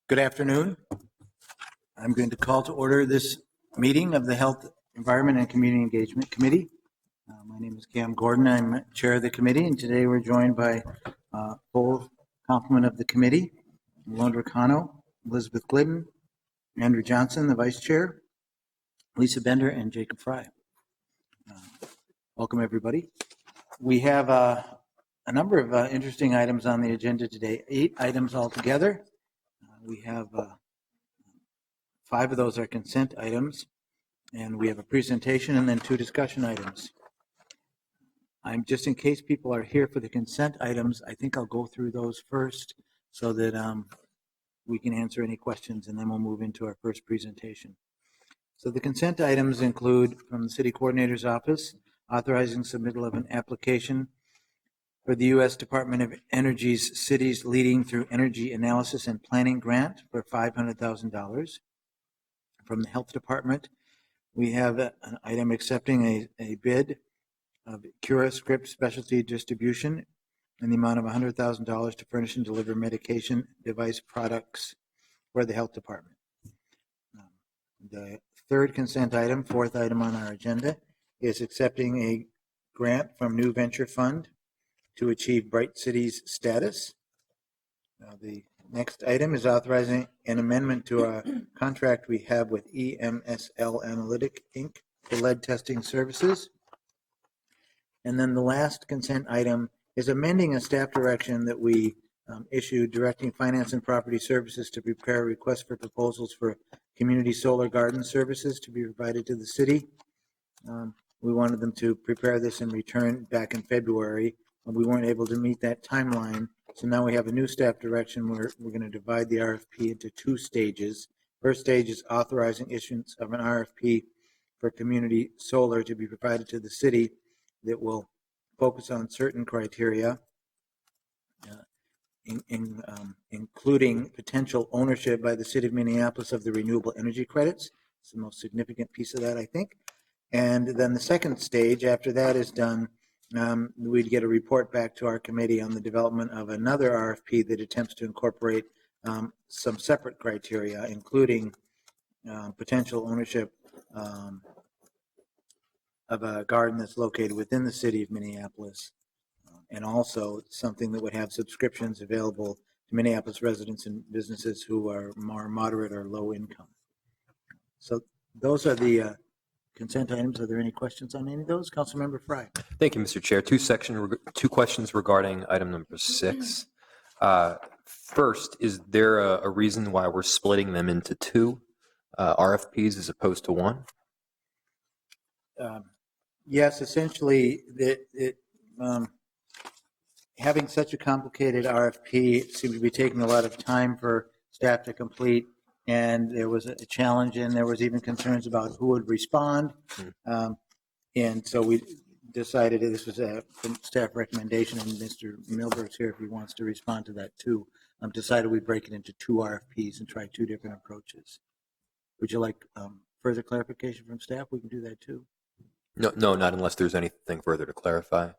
Good afternoon. I'm going to call to order this meeting of the Health, Environment, and Community Engagement Committee. My name is Cam Gordon. I'm chair of the committee, and today we're joined by full complement of the committee: Alondra Cano, Elizabeth Glidden, Andrew Johnson, the vice chair, Lisa Bender, and Jacob Fry. Welcome, everybody. We have a number of interesting items on the agenda today, 8 items altogether. We have 5 of those are consent items, and we have a presentation and then 2 discussion items. I'm just in case people are here for the consent items, I think I'll go through those first so that we can answer any questions, and then we'll move into our first presentation. So the consent items include, from the city coordinator's office, authorizing submittal of an application for the U.S. Department of Energy's Cities Leading Through Energy Analysis and Planning Grant for $500,000. From the Health Department, we have an item accepting a bid of CuraScript Specialty Distribution in the amount of $100,000 to furnish and deliver medication device products for the Health Department. The third consent item, 4th item on our agenda, is accepting a grant from New Venture Fund to achieve Bright Cities status. The next item is authorizing an amendment to a contract we have with EMSL Analytic, Inc. for lead testing services. And then the last consent item is amending a staff direction that we issued directing Finance and Property Services to prepare requests for proposals for community solar garden services to be provided to the city. We wanted them to prepare this and return back in February, and we weren't able to meet that timeline. So now we have a new staff direction where we're going to divide the RFP into 2 stages. First stage is authorizing issuance of an RFP for community solar to be provided to the city that will focus on certain criteria, including potential ownership by the city of Minneapolis of the renewable energy credits. It's the most significant piece of that, I think. And then the second stage, after that is done, we'd get a report back to our committee on the development of another RFP that attempts to incorporate some separate criteria, including potential ownership of a garden that's located within the city of Minneapolis, and also something that would have subscriptions available to Minneapolis residents and businesses who are more moderate or low income. So those are the consent items. Are there any questions on any of those? Councilmember Fry. Thank you, Mr. Chair. 2 questions regarding item number 6. First, is there a reason why we're splitting them into 2 RFPs as opposed to 1? Yes, essentially, having such a complicated RFP seemed to be taking a lot of time for staff to complete, and there was a challenge, and there was even concerns about who would respond. And so we decided this was a staff recommendation, and Mr. Milberg's here if he wants to respond to that too. Decided we break it into 2 RFPs and try 2 different approaches. Would you like further clarification from staff? We can do that too. No, not unless there's anything further to clarify.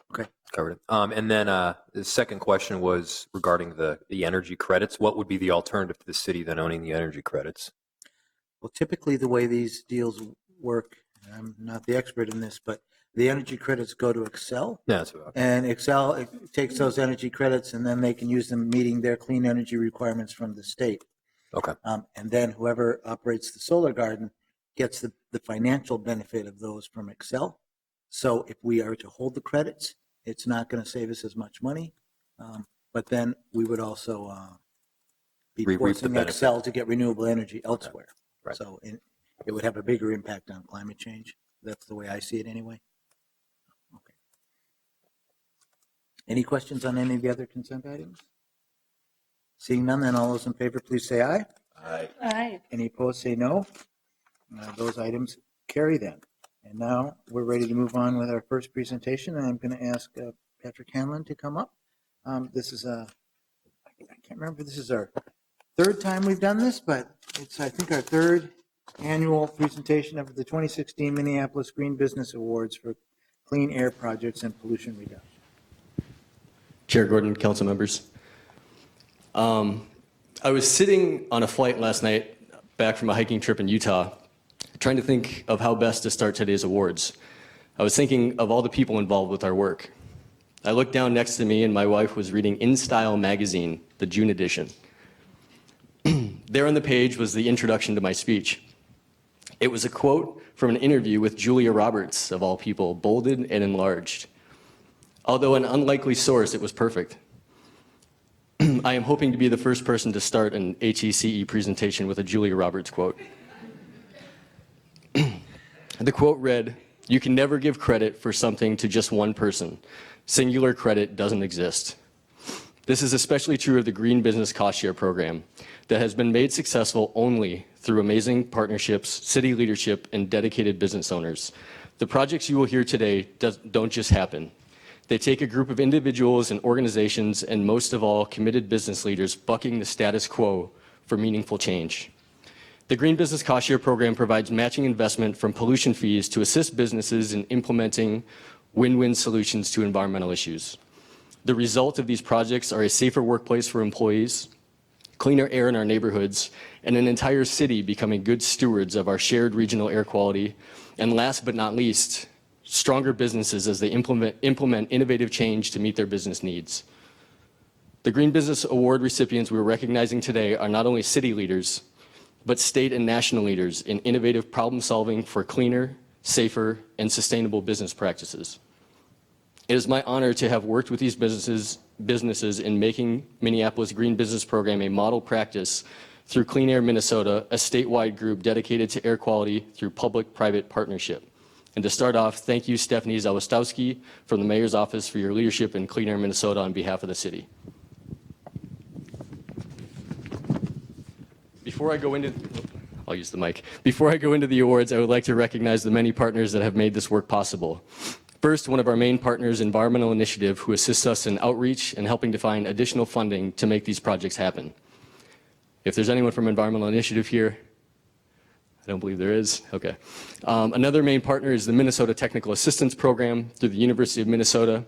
Okay. Covered it. And then the second question was regarding the energy credits. What would be the alternative to the city than owning the energy credits? Well, typically the way these deals work, and I'm not the expert in this, but the energy credits go to Excel. Yeah, that's what And Excel takes those energy credits, and then they can use them meeting their clean energy requirements from the state. Okay. And then whoever operates the solar garden gets the financial benefit of those from Excel. So if we are to hold the credits, it's not going to save us as much money. But then we would also be forcing Excel to get renewable energy elsewhere. Okay. Right. So it would have a bigger impact on climate change. That's the way I see it anyway. Okay. Any questions on any of the other consent items? Seeing none, then all those in favor, please say aye. Aye. Aye. Any opposed, say no. Those items carry then. And now we're ready to move on with our first presentation. And I'm going to ask Patrick Hanlon to come up. This is I can't remember if this is our 3rd time we've done this, but it's, I think, our 3rd annual presentation of the 2016 Minneapolis Green Business Awards for clean air projects and pollution reduction. Chair Gordon, council members. I was sitting on a flight last night back from a hiking trip in Utah, trying to think of how best to start today's awards. I was thinking of all the people involved with our work. I looked down next to me and my wife was reading In Style magazine, the June edition. There on the page was the introduction to my speech. It was a quote from an interview with Julia Roberts, of all people, bolded and enlarged. Although an unlikely source, it was perfect. I am hoping to be the first person to start an HECE presentation with a Julia Roberts quote. The quote read, "You can never give credit for something to just one person. Singular credit doesn't exist." This is especially true of the Green Business Cost Share program that has been made successful only through amazing partnerships, city leadership, and dedicated business owners. The projects you will hear today don't just happen. They take a group of individuals and organizations, and most of all, committed business leaders bucking the status quo for meaningful change. The Green Business Cost Share program provides matching investment from pollution fees to assist businesses in implementing win-win solutions to environmental issues. The result of these projects are a safer workplace for employees, cleaner air in our neighborhoods, and an entire city becoming good stewards of our shared regional air quality, and last but not least, stronger businesses as they implement innovative change to meet their business needs. The Green Business Award recipients we're recognizing today are not only city leaders, but state and national leaders in innovative problem solving for cleaner, safer, and sustainable business practices. It is my honor to have worked with these businesses in making Minneapolis Green Business Program a model practice through Clean Air Minnesota, a statewide group dedicated to air quality through public-private partnership. And to start off, thank you, Stephanie Zawistowski from the Mayor's Office for your leadership in Clean Air Minnesota on behalf of the city. Before I go into the awards, I would like to recognize the many partners that have made this work possible. First, one of our main partners, Environmental Initiative, who assists us in outreach and helping to find additional funding to make these projects happen. If there's anyone from Environmental Initiative here, I don't believe there is. Okay. Another main partner is the Minnesota Technical Assistance Program through the University of Minnesota,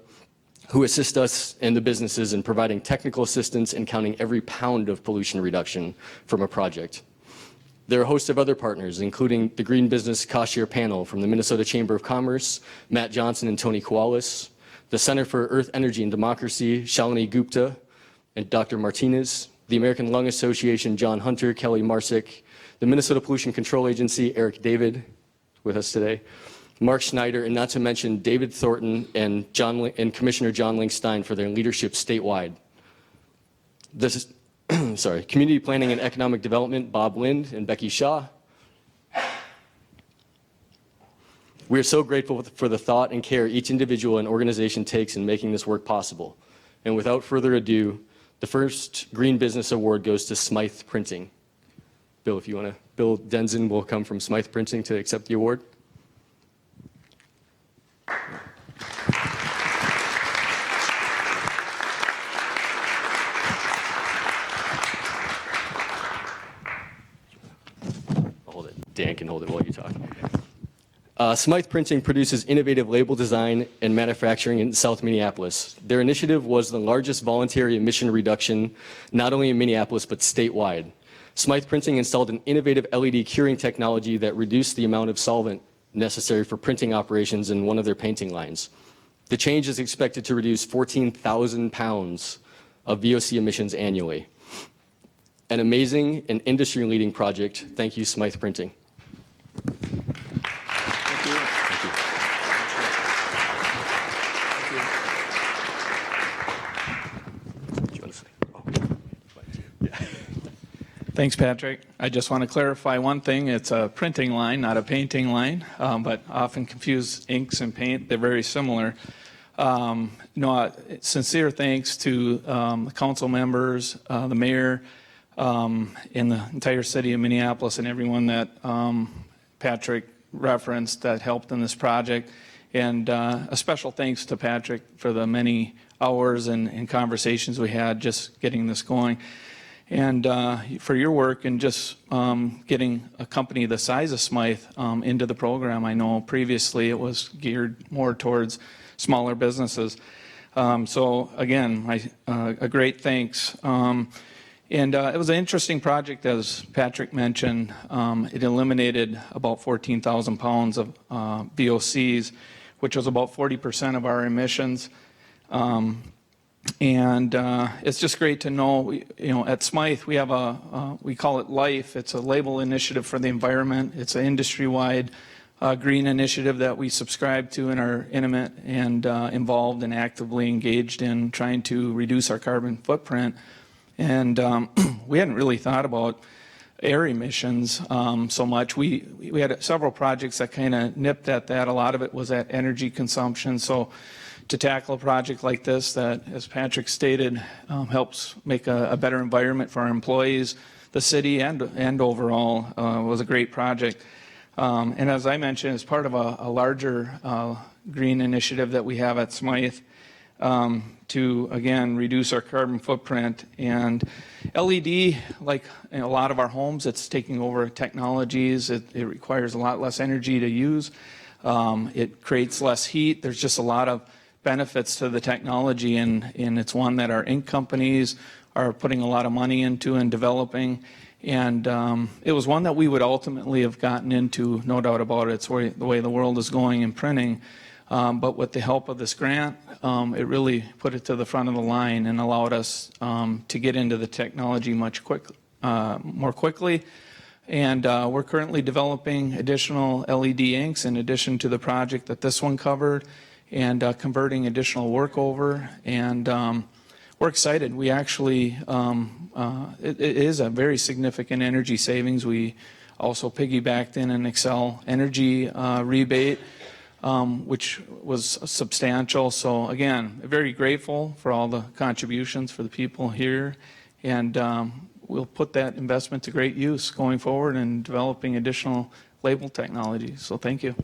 who assist us and the businesses in providing technical assistance and counting every pound of pollution reduction from a project. There are a host of other partners, including the Green Business Cost Share Panel from the Minnesota Chamber of Commerce, Matt Johnson and Tony Koalis, the Center for Earth, Energy, and Democracy, Shalini Gupta and Dr. Martinez, the American Lung Association, John Hunter, Kelly Marsick, the Minnesota Pollution Control Agency, Eric David, with us today, Mark Schneider, and not to mention David Thornton and Commissioner John Linkstein for their leadership statewide. This is Community Planning and Economic Development, Bob Lind and Becky Shaw. We are so grateful for the thought and care each individual and organization takes in making this work possible. And without further ado, the first Green Business Award goes to Smythe Printing. Bill, if you want to, Bill Denzen will come from Smythe Printing to accept the award. Dan can hold it while you talk. Smythe Printing produces innovative label design and manufacturing in South Minneapolis. Their initiative was the largest voluntary emission reduction, not only in Minneapolis, but statewide. Smythe Printing installed an innovative LED curing technology that reduced the amount of solvent necessary for printing operations in one of their painting lines. The change is expected to reduce 14,000 pounds of VOC emissions annually. An amazing and industry-leading project. Thank you, Smythe Printing. Thank you. Thanks, Patrick. I just want to clarify one thing. It's a printing line, not a painting line, but often confuse inks and paint. They're very similar. Sincere thanks to the council members, the mayor, in the entire city of Minneapolis, and everyone that Patrick referenced that helped in this project. And a special thanks to Patrick for the many hours and conversations we had just getting this going. And for your work and just getting a company the size of Smythe into the program. I know previously it was geared more towards smaller businesses. So again, a great thanks. And it was an interesting project, as Patrick mentioned. It eliminated about 14,000 pounds of VOCs, which was about 40% of our emissions. And it's just great to know, at Smythe, we have we call it LIFE. It's a label initiative for the environment. It's an industry-wide green initiative that we subscribe to and are intimate and involved and actively engaged in trying to reduce our carbon footprint. And we hadn't really thought about air emissions so much. We had several projects that kind of nipped at that. A lot of it was at energy consumption. So to tackle a project like this that, as Patrick stated, helps make a better environment for our employees, the city, and overall was a great project. And as I mentioned, it's part of a larger green initiative that we have at Smythe to, again, reduce our carbon footprint. And LED, like in a lot of our homes, it's taking over technologies. It requires a lot less energy to use. It creates less heat. There's just a lot of benefits to the technology, and it's one that our ink companies are putting a lot of money into and developing. And it was one that we would ultimately have gotten into, no doubt about it. It's the way the world is going in printing. But with the help of this grant, it really put it to the front of the line and allowed us to get into the technology more quickly. And we're currently developing additional LED inks in addition to the project that this one covered, and converting additional work over. And we're excited. We actually, it is a very significant energy savings. We also piggybacked in an Excel energy rebate, which was substantial. So again, very grateful for all the contributions for the people here. And we'll put that investment to great use going forward in developing additional label technology. So thank you.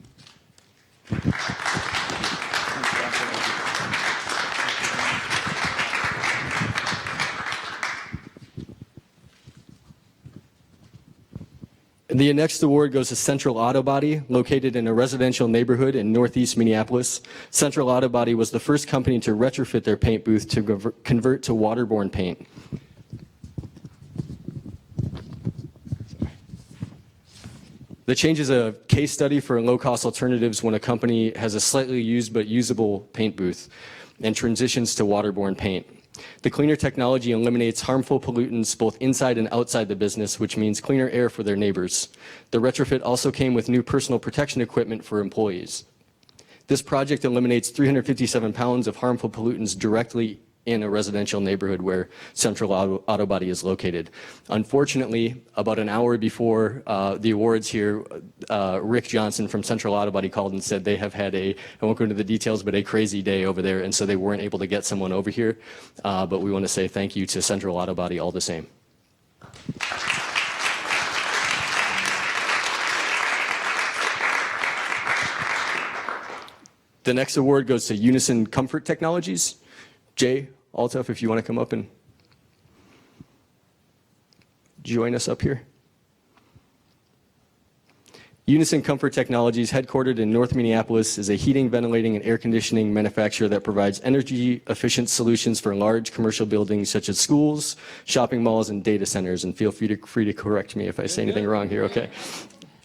The next award goes to Central Auto Body, located in a residential neighborhood in northeast Minneapolis. Central Auto Body was the first company to retrofit their paint booth to convert to waterborne paint. The change is a case study for low-cost alternatives when a company has a slightly used but usable paint booth and transitions to waterborne paint. The cleaner technology eliminates harmful pollutants both inside and outside the business, which means cleaner air for their neighbors. The retrofit also came with new personal protection equipment for employees. This project eliminates 357 pounds of harmful pollutants directly in a residential neighborhood where Central Auto Body is located. Unfortunately, about an hour before the awards here, Rick Johnson from Central Auto Body called and said they have had I won't go into the details, but a crazy day over there, and so they weren't able to get someone over here. But we want to say thank you to Central Auto Body all the same. The next award goes to Unison Comfort Technologies. Jay Althoff, if you want to come up and join us up here. Unison Comfort Technologies, headquartered in North Minneapolis, is a heating, ventilating, and air conditioning manufacturer that provides energy-efficient solutions for large commercial buildings such as schools, shopping malls, and data centers. And feel free to correct me if I say anything wrong here, okay?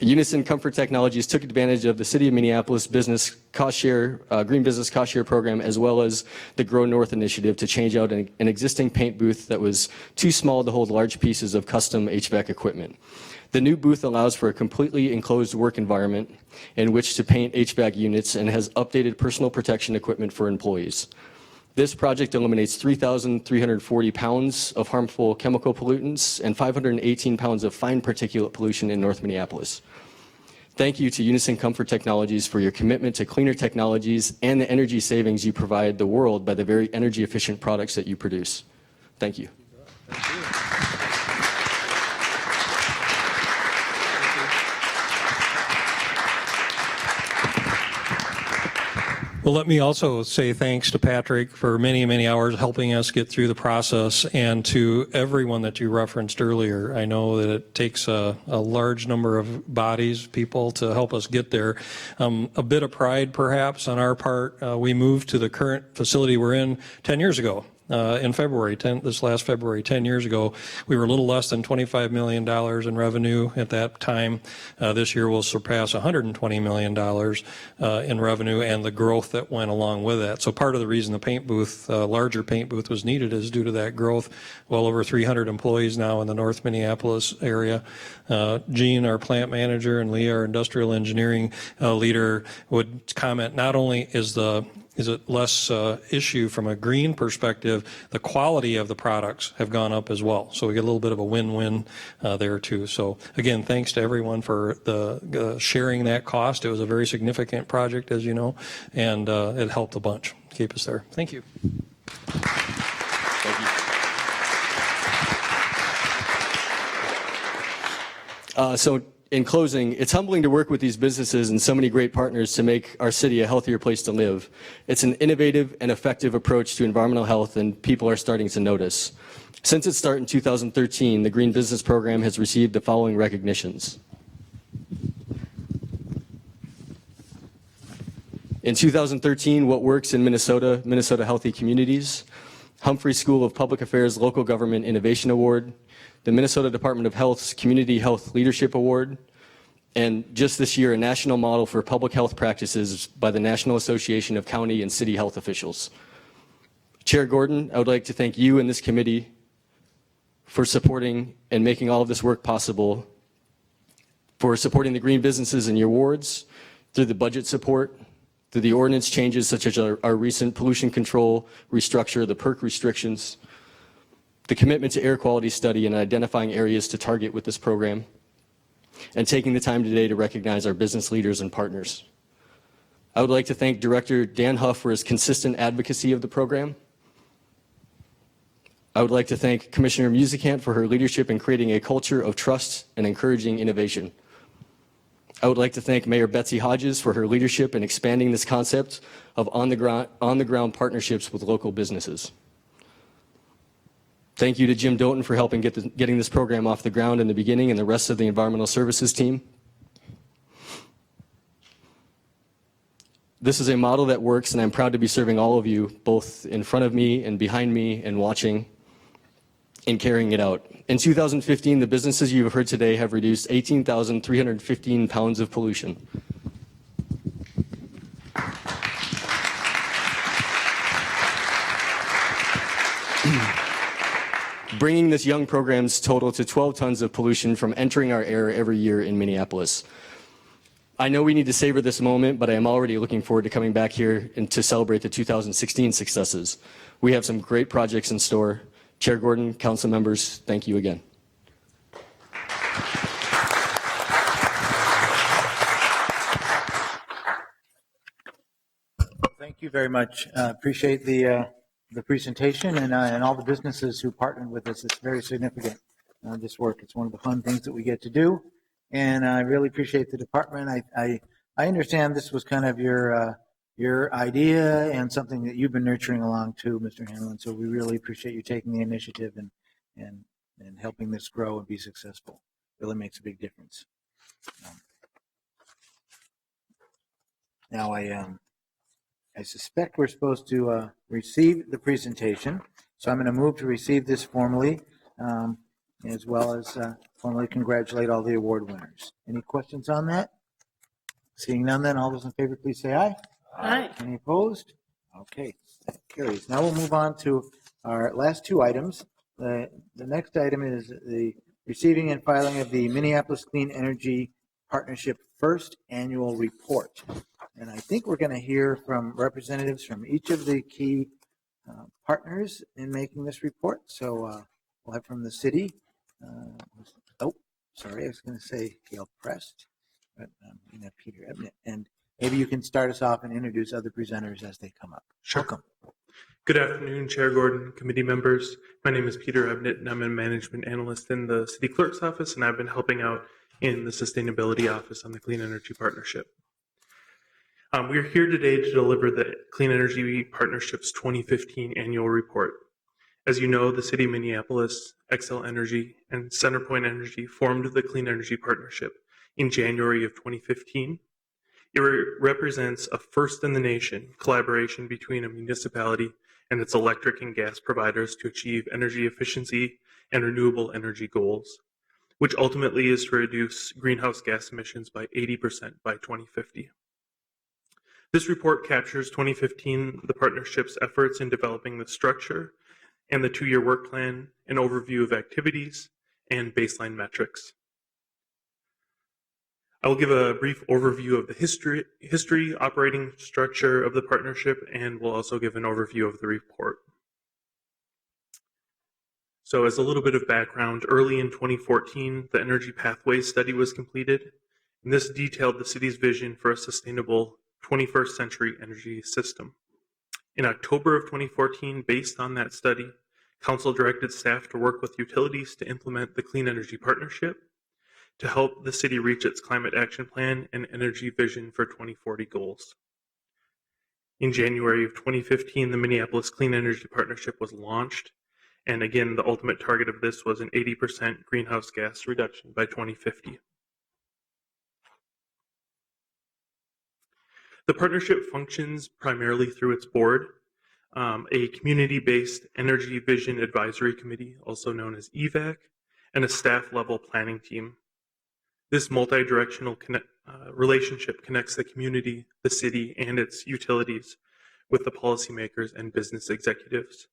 Unison Comfort Technologies took advantage of the City of Minneapolis business cost share, green business cost share program, as well as the Grow North initiative to change out an existing paint booth that was too small to hold large pieces of custom HVAC equipment. The new booth allows for a completely enclosed work environment in which to paint HVAC units and has updated personal protection equipment for employees. This project eliminates 3,340 pounds of harmful chemical pollutants and 518 pounds of fine particulate pollution in North Minneapolis. Thank you to Unison Comfort Technologies for your commitment to cleaner technologies and the energy savings you provide the world by the very energy efficient products that you produce. Thank you. Thank you. Well, let me also say thanks to Patrick for many, many hours helping us get through the process, and to everyone that you referenced earlier. I know that it takes a large number of bodies, people, to help us get there. A bit of pride, perhaps, on our part. We moved to the current facility we're in 10 years ago. in February, this last February, 10 years ago. We were a little less than $25 million in revenue at that time. This year we'll surpass $120 million in revenue, and the growth that went along with that. So part of the reason the paint booth, larger paint booth, was needed is due to that growth. Well over 300 employees now in the North Minneapolis area. Gene, our plant manager, and Lee, our industrial engineering leader, would comment, not only is it less issue from a green perspective, the quality of the products have gone up as well. So we get a little bit of a win-win there too. So again, thanks to everyone for the sharing that cost. It was a very significant project, as you know, and it helped a bunch keep us there. Thank you. Thank you. So in closing, it's humbling to work with these businesses and so many great partners to make our city a healthier place to live. It's an innovative and effective approach to environmental health, and people are starting to notice. Since its start in 2013, the Green Business Program has received the following recognitions. In 2013, What Works in Minnesota, Minnesota Healthy Communities, Humphrey School of Public Affairs Local Government Innovation Award, the Minnesota Department of Health's Community Health Leadership Award, and just this year, a national model for public health practices by the National Association of County and City Health Officials. Chair Gordon, I would like to thank you and this committee for supporting and making all of this work possible, for supporting the green businesses in your wards, through the budget support, through the ordinance changes such as our recent pollution control restructure, the PERC restrictions, the commitment to air quality study and identifying areas to target with this program, and taking the time today to recognize our business leaders and partners. I would like to thank Director Dan Huff for his consistent advocacy of the program. I would like to thank Commissioner Musicant for her leadership in creating a culture of trust and encouraging innovation. I would like to thank Mayor Betsy Hodges for her leadership in expanding this concept of on-the-ground partnerships with local businesses. Thank you to Jim Doughton for helping getting this program off the ground in the beginning, and the rest of the environmental services team. This is a model that works, and I'm proud to be serving all of you, both in front of me and behind me and watching, and carrying it out. In 2015, the businesses you have heard today have reduced 18,315 pounds of pollution. Bringing this young program's total to 12 tons of pollution from entering our air every year in Minneapolis. I know we need to savor this moment, but I am already looking forward to coming back here and to celebrate the 2016 successes. We have some great projects in store. Chair Gordon, council members, thank you again. Thank you very much. Appreciate the presentation and all the businesses who partnered with us. It's very significant, this work. It's one of the fun things that we get to do. And I really appreciate the department. I understand this was kind of your idea and something that you've been nurturing along too, Mr. Hanlon. So we really appreciate you taking the initiative and helping this grow and be successful. Really makes a big difference. Now I suspect we're supposed to receive the presentation, so I'm going to move to receive this formally, as well as formally congratulate all the award winners. Any questions on that? Seeing none, then all those in favor, please say aye. Aye. Any opposed? Okay, that carries. Now we'll move on to our last two items. The next item is the receiving and filing of the Minneapolis Clean Energy Partnership first annual report. And I think we're going to hear from representatives from each of the key partners in making this report. So we'll have from the city. I was going to say Gail Prest, but I'm going to have Peter Ebnett. And maybe you can start us off and introduce other presenters as they come up. Sure. Welcome. Good afternoon, Chair Gordon, committee members. My name is Peter Ebnett, and I'm a management analyst in the city clerk's office, and I've been helping out in the sustainability office on the Clean Energy Partnership. We're here today to deliver the Clean Energy Partnership's 2015 annual report. As you know, the city of Minneapolis, Xcel Energy, and Centerpoint Energy formed the Clean Energy Partnership in January of 2015. It represents a first in the nation collaboration between a municipality and its electric and gas providers to achieve energy efficiency and renewable energy goals, which ultimately is to reduce greenhouse gas emissions by 80% by 2050. This report captures 2015, the partnership's efforts in developing the structure and the 2-year work plan, an overview of activities, and baseline metrics. I will give a brief overview of the history, operating structure of the partnership, and will also give an overview of the report. So as a little bit of background, early in 2014, the Energy Pathways study was completed, and this detailed the city's vision for a sustainable 21st century energy system. In October of 2014, based on that study, Council directed staff to work with utilities to implement the Clean Energy Partnership to help the city reach its climate action plan and energy vision for 2040 goals. In January of 2015, the Minneapolis Clean Energy Partnership was launched, and again, the ultimate target of this was an 80% greenhouse gas reduction by 2050. The partnership functions primarily through its board, a community-based Energy Vision Advisory Committee, also known as EVAC, and a staff-level planning team. This multi-directional relationship connects the community, the city, and its utilities with the policymakers and business executives.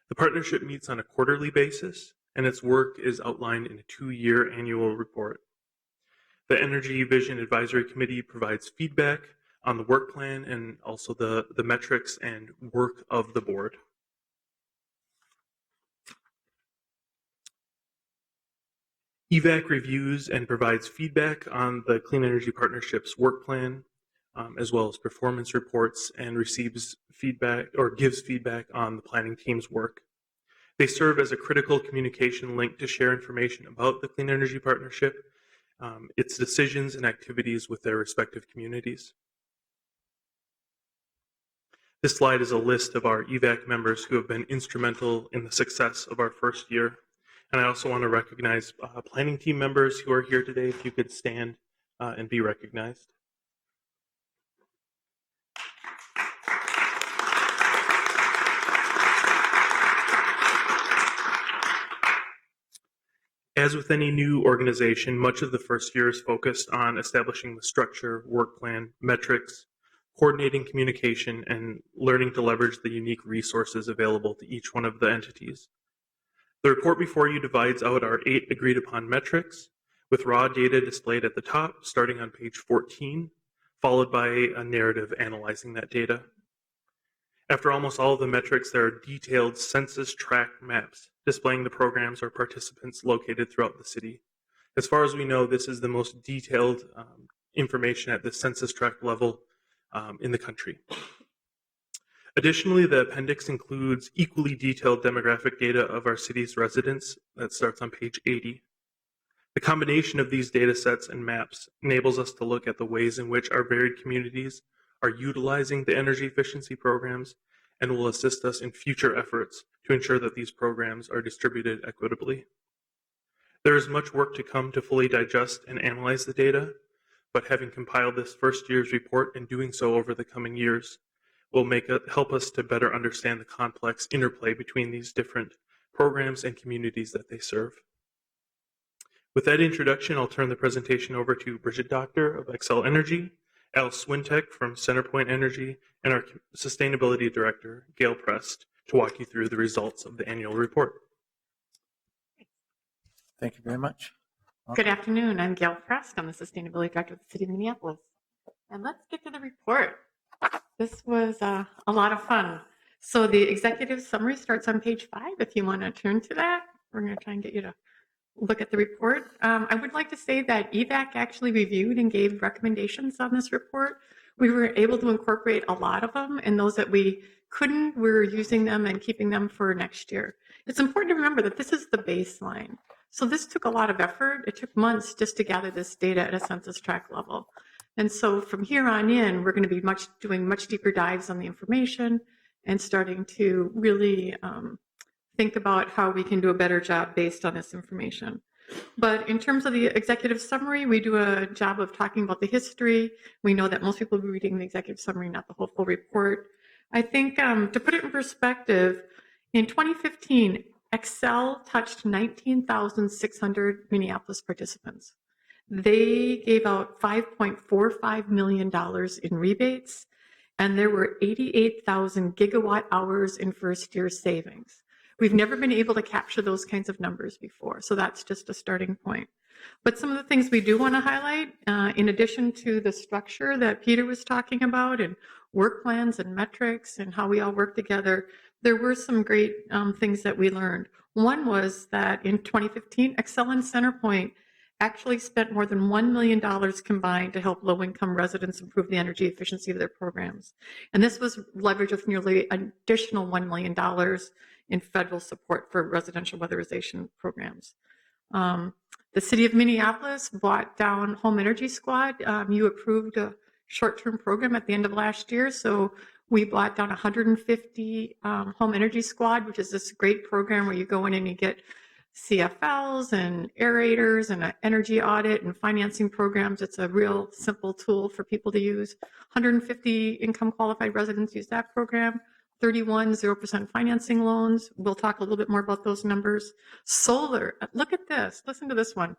The partnership meets on a quarterly basis, and its work is outlined in a 2-year annual report. The Energy Vision Advisory Committee provides feedback on the work plan and also the metrics and work of the board. EVAC reviews and provides feedback on the Clean Energy Partnership's work plan, as well as performance reports, and receives feedback or gives feedback on the planning team's work. They serve as a critical communication link to share information about the Clean Energy Partnership, its decisions and activities with their respective communities. This slide is a list of our EVAC members who have been instrumental in the success of our first year. And I also want to recognize planning team members who are here today. If you could stand and be recognized. As with any new organization, much of the first year is focused on establishing the structure, work plan, metrics, coordinating communication, and learning to leverage the unique resources available to each one of the entities. The report before you divides out our 8 agreed upon metrics, with raw data displayed at the top, starting on page 14, followed by a narrative analyzing that data. After almost all of the metrics, there are detailed census tract maps displaying the programs or participants located throughout the city. As far as we know, this is the most detailed information at the census tract level in the country. Additionally, the appendix includes equally detailed demographic data of our city's residents that starts on page 80. The combination of these data sets and maps enables us to look at the ways in which our varied communities are utilizing the energy efficiency programs and will assist us in future efforts to ensure that these programs are distributed equitably. There is much work to come to fully digest and analyze the data, but having compiled this first year's report and doing so over the coming years will help us to better understand the complex interplay between these different programs and communities that they serve. With that introduction, I'll turn the presentation over to Bridget Doctor of Xcel Energy, Al Swintek from Centerpoint Energy, and our Sustainability Director, Gail Prest, to walk you through the results of the annual report. Thank you very much. Good afternoon. I'm Gail Prest. I'm the Sustainability Director of the City of Minneapolis. And let's get to the report. This was a lot of fun. So the executive summary starts on page 5. If you want to turn to that, we're going to try and get you to look at the report. I would like to say that EVAC actually reviewed and gave recommendations on this report. We were able to incorporate a lot of them, and those that we couldn't, we're using them and keeping them for next year. It's important to remember that this is the baseline. So this took a lot of effort. It took months just to gather this data at a census tract level. And so from here on in, we're going to be doing much deeper dives on the information and starting to really think about how we can do a better job based on this information. But in terms of the executive summary, we do a job of talking about the history. We know that most people will be reading the executive summary, not the whole full report. I think to put it in perspective, in 2015, Excel touched 19,600 Minneapolis participants. They gave out $5.45 million in rebates, and there were 88,000 gigawatt hours in first-year savings. We've never been able to capture those kinds of numbers before, so that's just a starting point. But some of the things we do want to highlight, in addition to the structure that Peter was talking about and work plans and metrics and how we all work together, there were some great things that we learned. One was that in 2015, Excel and CenterPoint actually spent more than $1 million combined to help low-income residents improve the energy efficiency of their programs. And this was leveraged with nearly an additional $1 million in federal support for residential weatherization programs. The city of Minneapolis bought down Home Energy Squad. You approved a short-term program at the end of last year, so we bought down 150 Home Energy Squad, which is this great program where you go in and you get CFLs and aerators and an energy audit and financing programs. It's a real simple tool for people to use. 150 income qualified residents use that program. 31 0% financing loans. We'll talk a little bit more about those numbers. Solar, look at this. Listen to this one.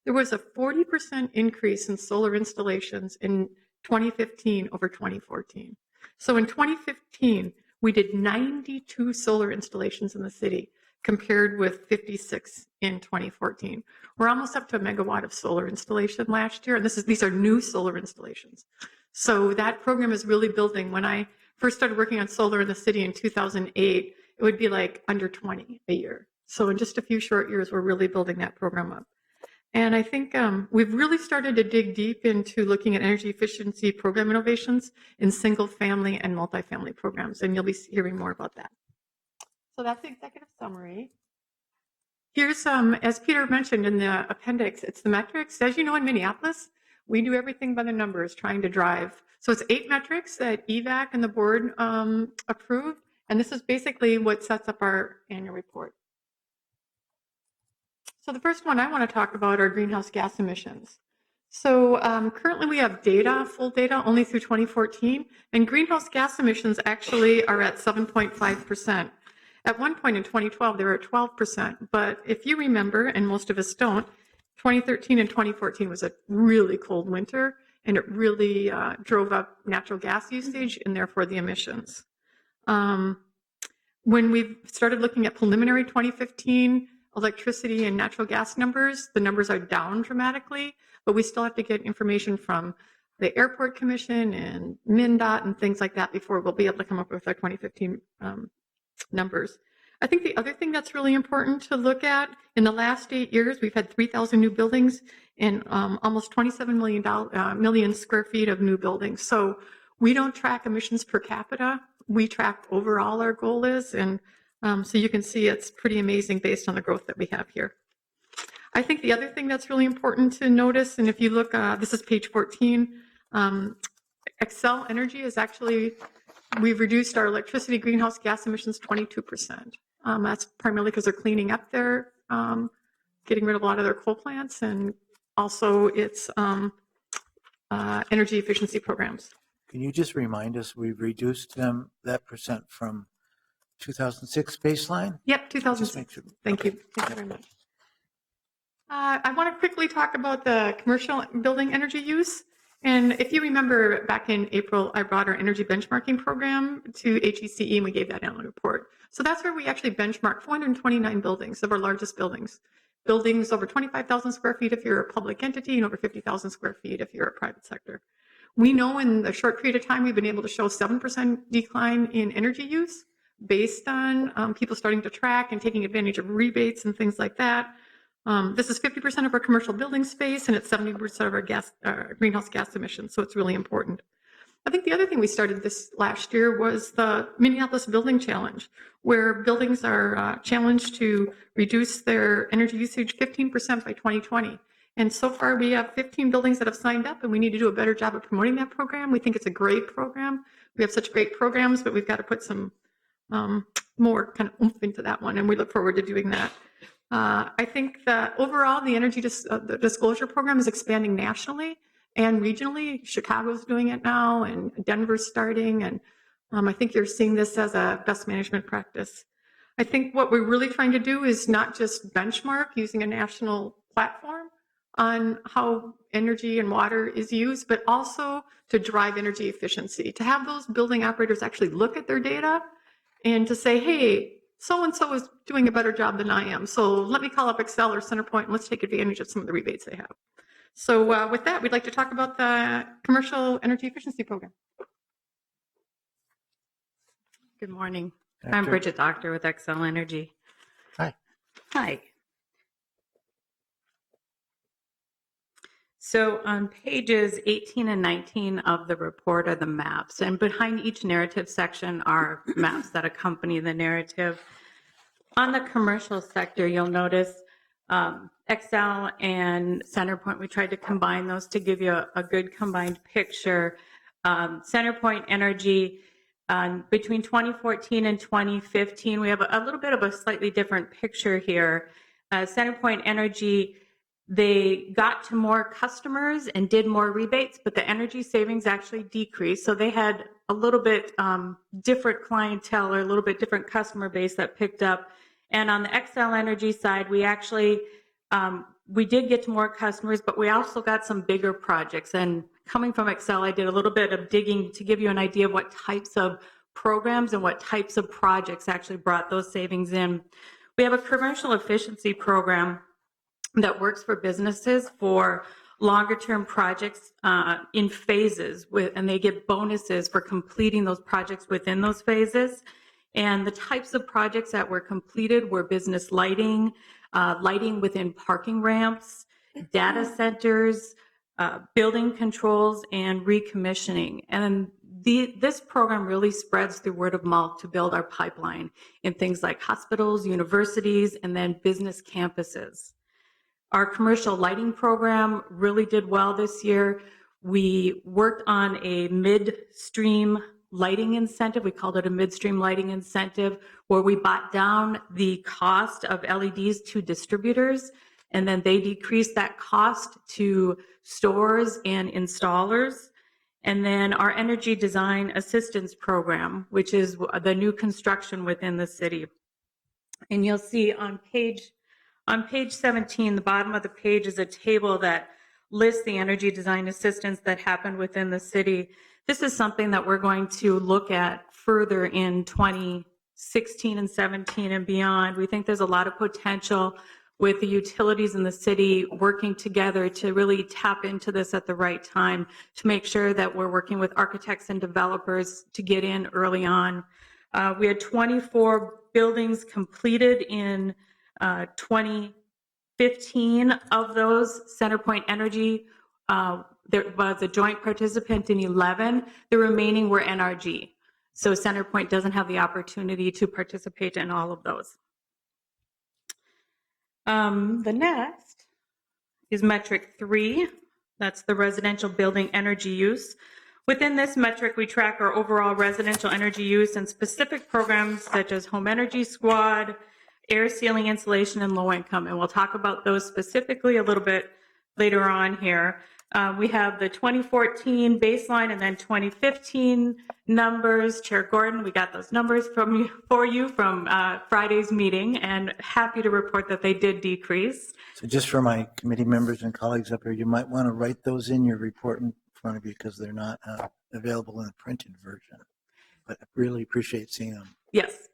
There was a 40% increase in solar installations in 2015 over 2014. So in 2015, we did 92 solar installations in the city, compared with 56 in 2014. We're almost up to a megawatt of solar installation last year, and these are new solar installations. So that program is really building. When I first started working on solar in the city in 2008, it would be like under 20 a year. So in just a few short years, we're really building that program up. And I think we've really started to dig deep into looking at energy efficiency program innovations in single family and multifamily programs, and you'll be hearing more about that. So that's the executive summary. Here's, as Peter mentioned in the appendix, it's the metrics. As you know, in Minneapolis, we do everything by the numbers, trying to drive. So it's 8 metrics that EVAC and the board approved, and this is basically what sets up our annual report. So the first one I want to talk about are greenhouse gas emissions. So currently we have data, full data, only through 2014, and greenhouse gas emissions actually are at 7.5%. At one point in 2012, they were at 12%, but if you remember, and most of us don't, 2013 and 2014 was a really cold winter, and it really drove up natural gas usage and therefore the emissions. When we started looking at preliminary 2015 electricity and natural gas numbers, the numbers are down dramatically, but we still have to get information from the Airport Commission and MnDOT and things like that before we'll be able to come up with our 2015 numbers. I think the other thing that's really important to look at, in the last 8 years, we've had 3,000 new buildings and almost 27 million square feet of new buildings. So we don't track emissions per capita. We track overall our goal is, and so you can see it's pretty amazing based on the growth that we have here. I think the other thing that's really important to notice, and if you look, this is page 14, Excel Energy is actually, we've reduced our electricity greenhouse gas emissions 22%. That's primarily because they're cleaning up their, getting rid of a lot of their coal plants, and also it's energy efficiency programs. Can you just remind us, we've reduced them, that percent from 2006 baseline? Yep, 2006. Just make sure. Thank you. Thank you very much. I want to quickly talk about the commercial building energy use. And if you remember back in April, I brought our energy benchmarking program to HECE and we gave that annual report. So that's where we actually benchmarked 429 buildings of our largest buildings. Buildings over 25,000 square feet if you're a public entity and over 50,000 square feet if you're a private sector. We know in a short period of time, we've been able to show 7% decline in energy use based on people starting to track and taking advantage of rebates and things like that. This is 50% of our commercial building space, and it's 70% of our greenhouse gas emissions, so it's really important. I think the other thing we started this last year was the Minneapolis Building Challenge, where buildings are challenged to reduce their energy usage 15% by 2020. And so far, we have 15 buildings that have signed up, and we need to do a better job of promoting that program. We think it's a great program. We have such great programs, but we've got to put some more kind of oomph into that one, and we look forward to doing that. I think that overall, the energy the disclosure program is expanding nationally and regionally. Chicago's doing it now, and Denver's starting, and I think you're seeing this as a best management practice. I think what we're really trying to do is not just benchmark using a national platform on how energy and water is used, but also to drive energy efficiency, to have those building operators actually look at their data and to say, hey, so-and-so is doing a better job than I am. So let me call up Excel or Centerpoint and let's take advantage of some of the rebates they have. So with that, we'd like to talk about the Commercial Energy Efficiency Program. Good morning. I'm Bridget Doctor with Xcel Energy. Hi. Hi. So on pages 18 and 19 of the report are the maps, and behind each narrative section are maps that accompany the narrative. On the commercial sector, you'll notice Xcel and Centerpoint, we tried to combine those to give you a good combined picture. Centerpoint Energy, between 2014 and 2015, we have a little bit of a slightly different picture here. Centerpoint Energy, they got to more customers and did more rebates, but the energy savings actually decreased. So they had a little bit different clientele or a little bit different customer base that picked up. And on the Xcel Energy side, we actually, we did get to more customers, but we also got some bigger projects. And coming from Xcel, I did a little bit of digging to give you an idea of what types of programs and what types of projects actually brought those savings in. We have a commercial efficiency program that works for businesses for longer term projects in phases, and they get bonuses for completing those projects within those phases. And the types of projects that were completed were business lighting, lighting within parking ramps, data centers, building controls, and recommissioning. And this program really spreads through word of mouth to build our pipeline in things like hospitals, universities, and then business campuses. Our commercial lighting program really did well this year. We worked on a midstream lighting incentive. We called it a midstream lighting incentive, where we bought down the cost of LEDs to distributors, and then they decreased that cost to stores and installers. And then our energy design assistance program, which is the new construction within the city. And you'll see on page 17, the bottom of the page is a table that lists the energy design assistance that happened within the city. This is something that we're going to look at further in 2016 and 17 and beyond. We think there's a lot of potential with the utilities in the city working together to really tap into this at the right time, to make sure that we're working with architects and developers to get in early on. We had 24 buildings completed in 2015. Of those, Centerpoint Energy, there was a joint participant in 11. The remaining were NRG. So Centerpoint doesn't have the opportunity to participate in all of those. The next is metric 3. That's the residential building energy use. Within this metric, we track our overall residential energy use and specific programs such as Home Energy Squad, air sealing insulation, and low income. And we'll talk about those specifically a little bit later on here. We have the 2014 baseline and then 2015 numbers. Chair Gordon, we got those numbers for you from Friday's meeting, and happy to report that they did decrease. So just for my committee members and colleagues up here, you might want to write those in your report in front of you because they're not available in the printed version. But I really appreciate seeing them. Yes.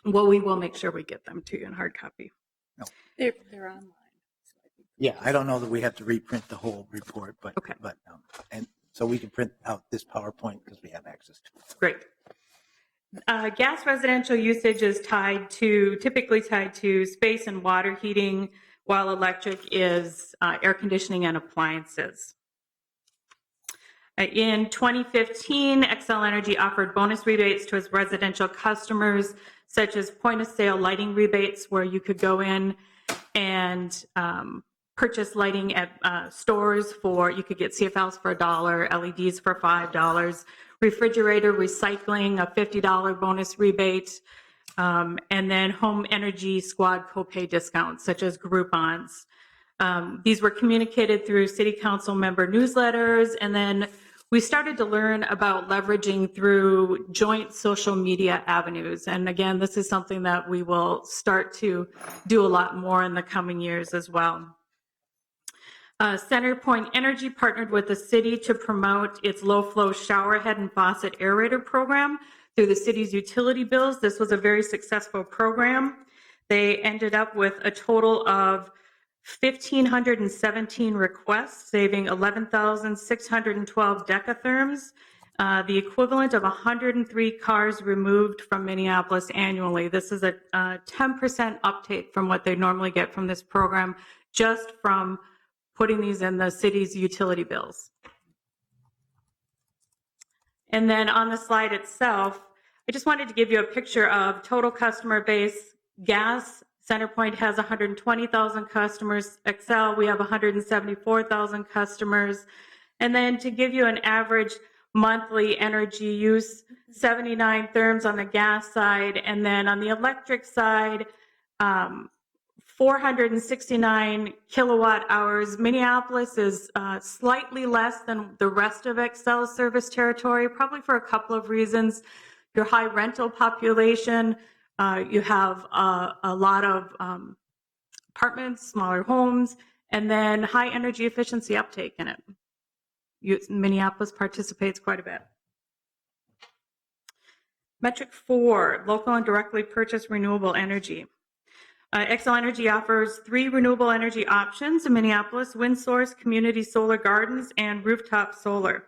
Well, we will make sure we get them to you in hard copy. No. They're online. Yeah, I don't know that we have to reprint the whole report, but Okay. And so we can print out this PowerPoint because we have access to it. Great. Gas residential usage is typically tied to space and water heating, while electric is air conditioning and appliances. In 2015, Xcel Energy offered bonus rebates to its residential customers, such as point of sale lighting rebates, where you could go in and purchase lighting at stores you could get CFLs for $1, LEDs for $5, refrigerator recycling, a $50 bonus rebate, and then home energy squad copay discounts, such as Groupons. These were communicated through city council member newsletters, and then we started to learn about leveraging through joint social media avenues. And again, this is something that we will start to do a lot more in the coming years as well. CenterPoint Energy partnered with the city to promote its low-flow shower head and faucet aerator program through the city's utility bills. This was a very successful program. They ended up with a total of 1,517 requests, saving 11,612 decatherms, the equivalent of 103 cars removed from Minneapolis annually. This is a 10% uptake from what they normally get from this program, just from putting these in the city's utility bills. And then on the slide itself, I just wanted to give you a picture of total customer base. Gas, CenterPoint has 120,000 customers. Excel, we have 174,000 customers. And then to give you an average monthly energy use, 79 therms on the gas side. And then on the electric side, 469 kilowatt hours. Minneapolis is slightly less than the rest of Excel's service territory, probably for a couple of reasons. Your high rental population, you have a lot of apartments, smaller homes, and then high energy efficiency uptake in it. Minneapolis participates quite a bit. Metric 4, local and directly purchased renewable energy. Xcel Energy offers 3 renewable energy options in Minneapolis: wind source, community solar gardens, and rooftop solar.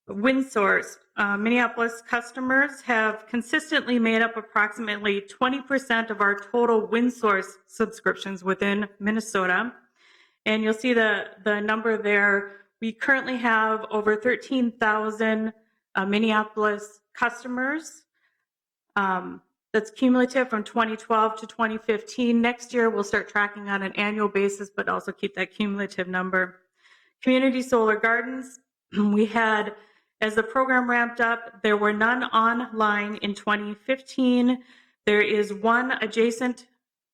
Wind source, Minneapolis customers have consistently made up approximately 20% of our total wind source subscriptions within Minnesota. And you'll see the number there. We currently have over 13,000 Minneapolis customers. That's cumulative from 2012 to 2015. Next year, we'll start tracking on an annual basis, but also keep that cumulative number. Community solar gardens, we had, as the program ramped up, there were none online in 2015. There is one adjacent,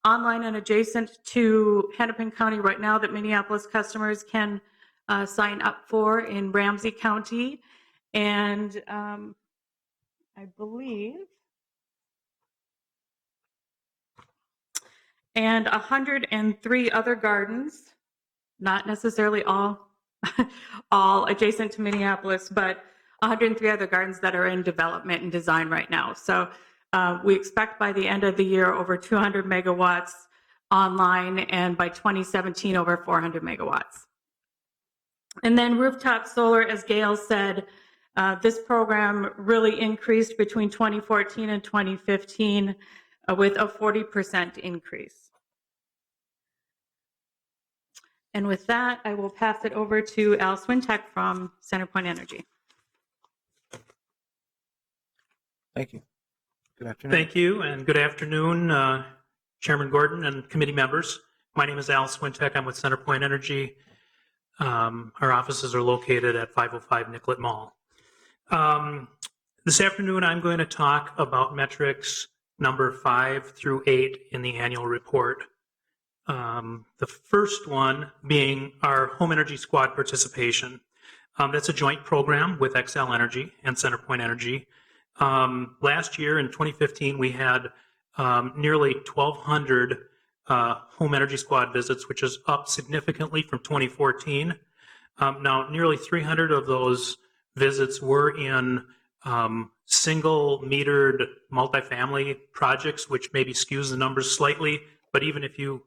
online and adjacent to Hennepin County right now that Minneapolis customers can sign up for in Ramsey County. And I believe, and 103 other gardens, not necessarily all, all adjacent to Minneapolis, but 103 other gardens that are in development and design right now. So we expect by the end of the year over 200 megawatts online, and by 2017 over 400 megawatts. And then rooftop solar, as Gail said, this program really increased between 2014 and 2015 with a 40% increase. And with that, I will pass it over to Al Swintek from CenterPoint Energy. Thank you. Good afternoon. Thank you, and good afternoon, Chairman Gordon and committee members. My name is Al Swintek. I'm with CenterPoint Energy. Our offices are located at 505 Nicollet Mall. This afternoon, I'm going to talk about metrics number 5 through 8 in the annual report. The first one being our home energy squad participation. That's a joint program with Xcel Energy and CenterPoint Energy. Last year in 2015, we had nearly 1,200 home energy squad visits, which is up significantly from 2014. Now, nearly 300 of those visits were in single metered multifamily projects, which maybe skews the numbers slightly, but even if you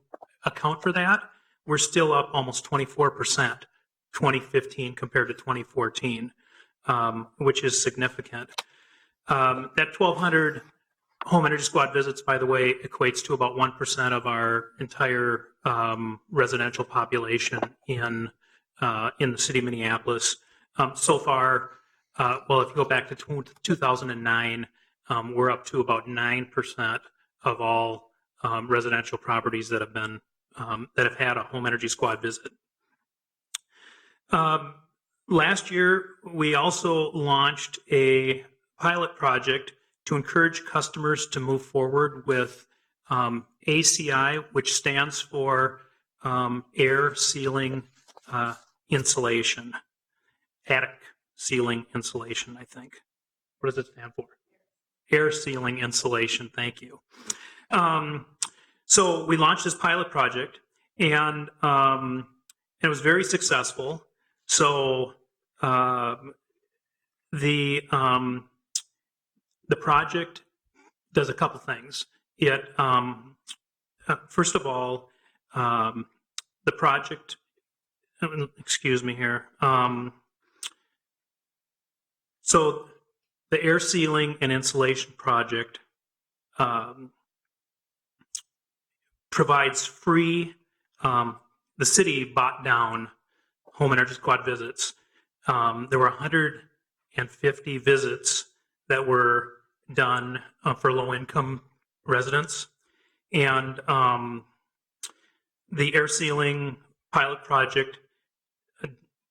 account for that, we're still up almost 24% 2015 compared to 2014, which is significant. That 1,200 home energy squad visits, by the way, equates to about 1% of our entire residential population in the city of Minneapolis. So far, well, if you go back to 2009, we're up to about 9% of all residential properties that have been that have had a home energy squad visit. Last year, we also launched a pilot project to encourage customers to move forward with ACI, which stands for air sealing insulation, attic sealing insulation, I think. What does it stand for? Air sealing insulation, thank you. So we launched this pilot project, and it was very successful. So the project does a couple things. It first of all, the project, excuse me here. So the air sealing and insulation project provides free, the city bought down home energy squad visits. There were 150 visits that were done for low-income residents. And the air sealing pilot project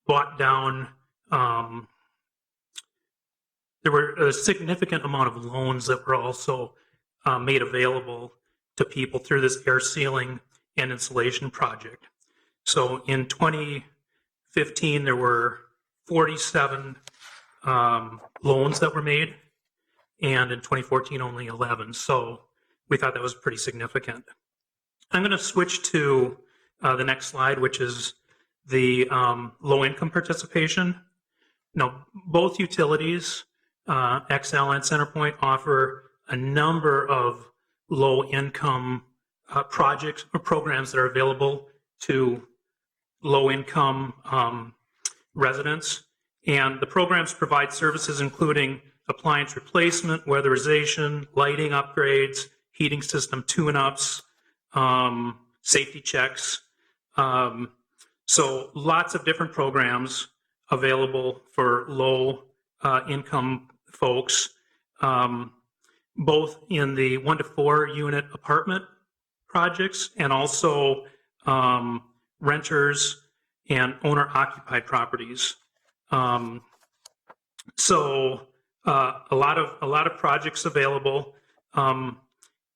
bought down, there were a significant amount of loans that were also made available to people through this air sealing and insulation project. So in 2015, there were 47 loans that were made, and in 2014, only 11. So we thought that was pretty significant. I'm going to switch to the next slide, which is the low-income participation. Now, both utilities, XL and CenterPoint, offer a number of low-income projects or programs that are available to low-income residents. And the programs provide services including appliance replacement, weatherization, lighting upgrades, heating system tune-ups, safety checks. So lots of different programs available for low income folks, both in the 1 to 4 unit apartment projects and also renters and owner occupied properties. So a lot of projects available.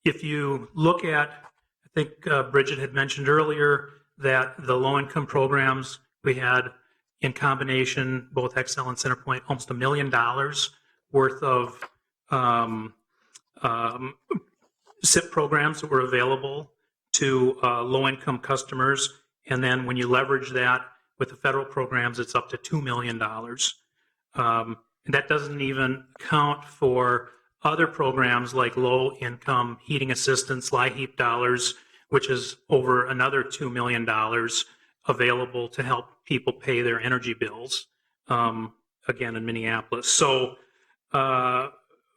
If you look at, I think Bridget had mentioned earlier that the low-income programs we had in combination, both XL and CenterPoint, almost $1 million worth of CEP programs that were available to low-income customers. And then when you leverage that with the federal programs, it's up to $2 million. And that doesn't even count for other programs like low-income heating assistance, LIHEAP dollars, which is over another $2 million available to help people pay their energy bills, again, in Minneapolis. So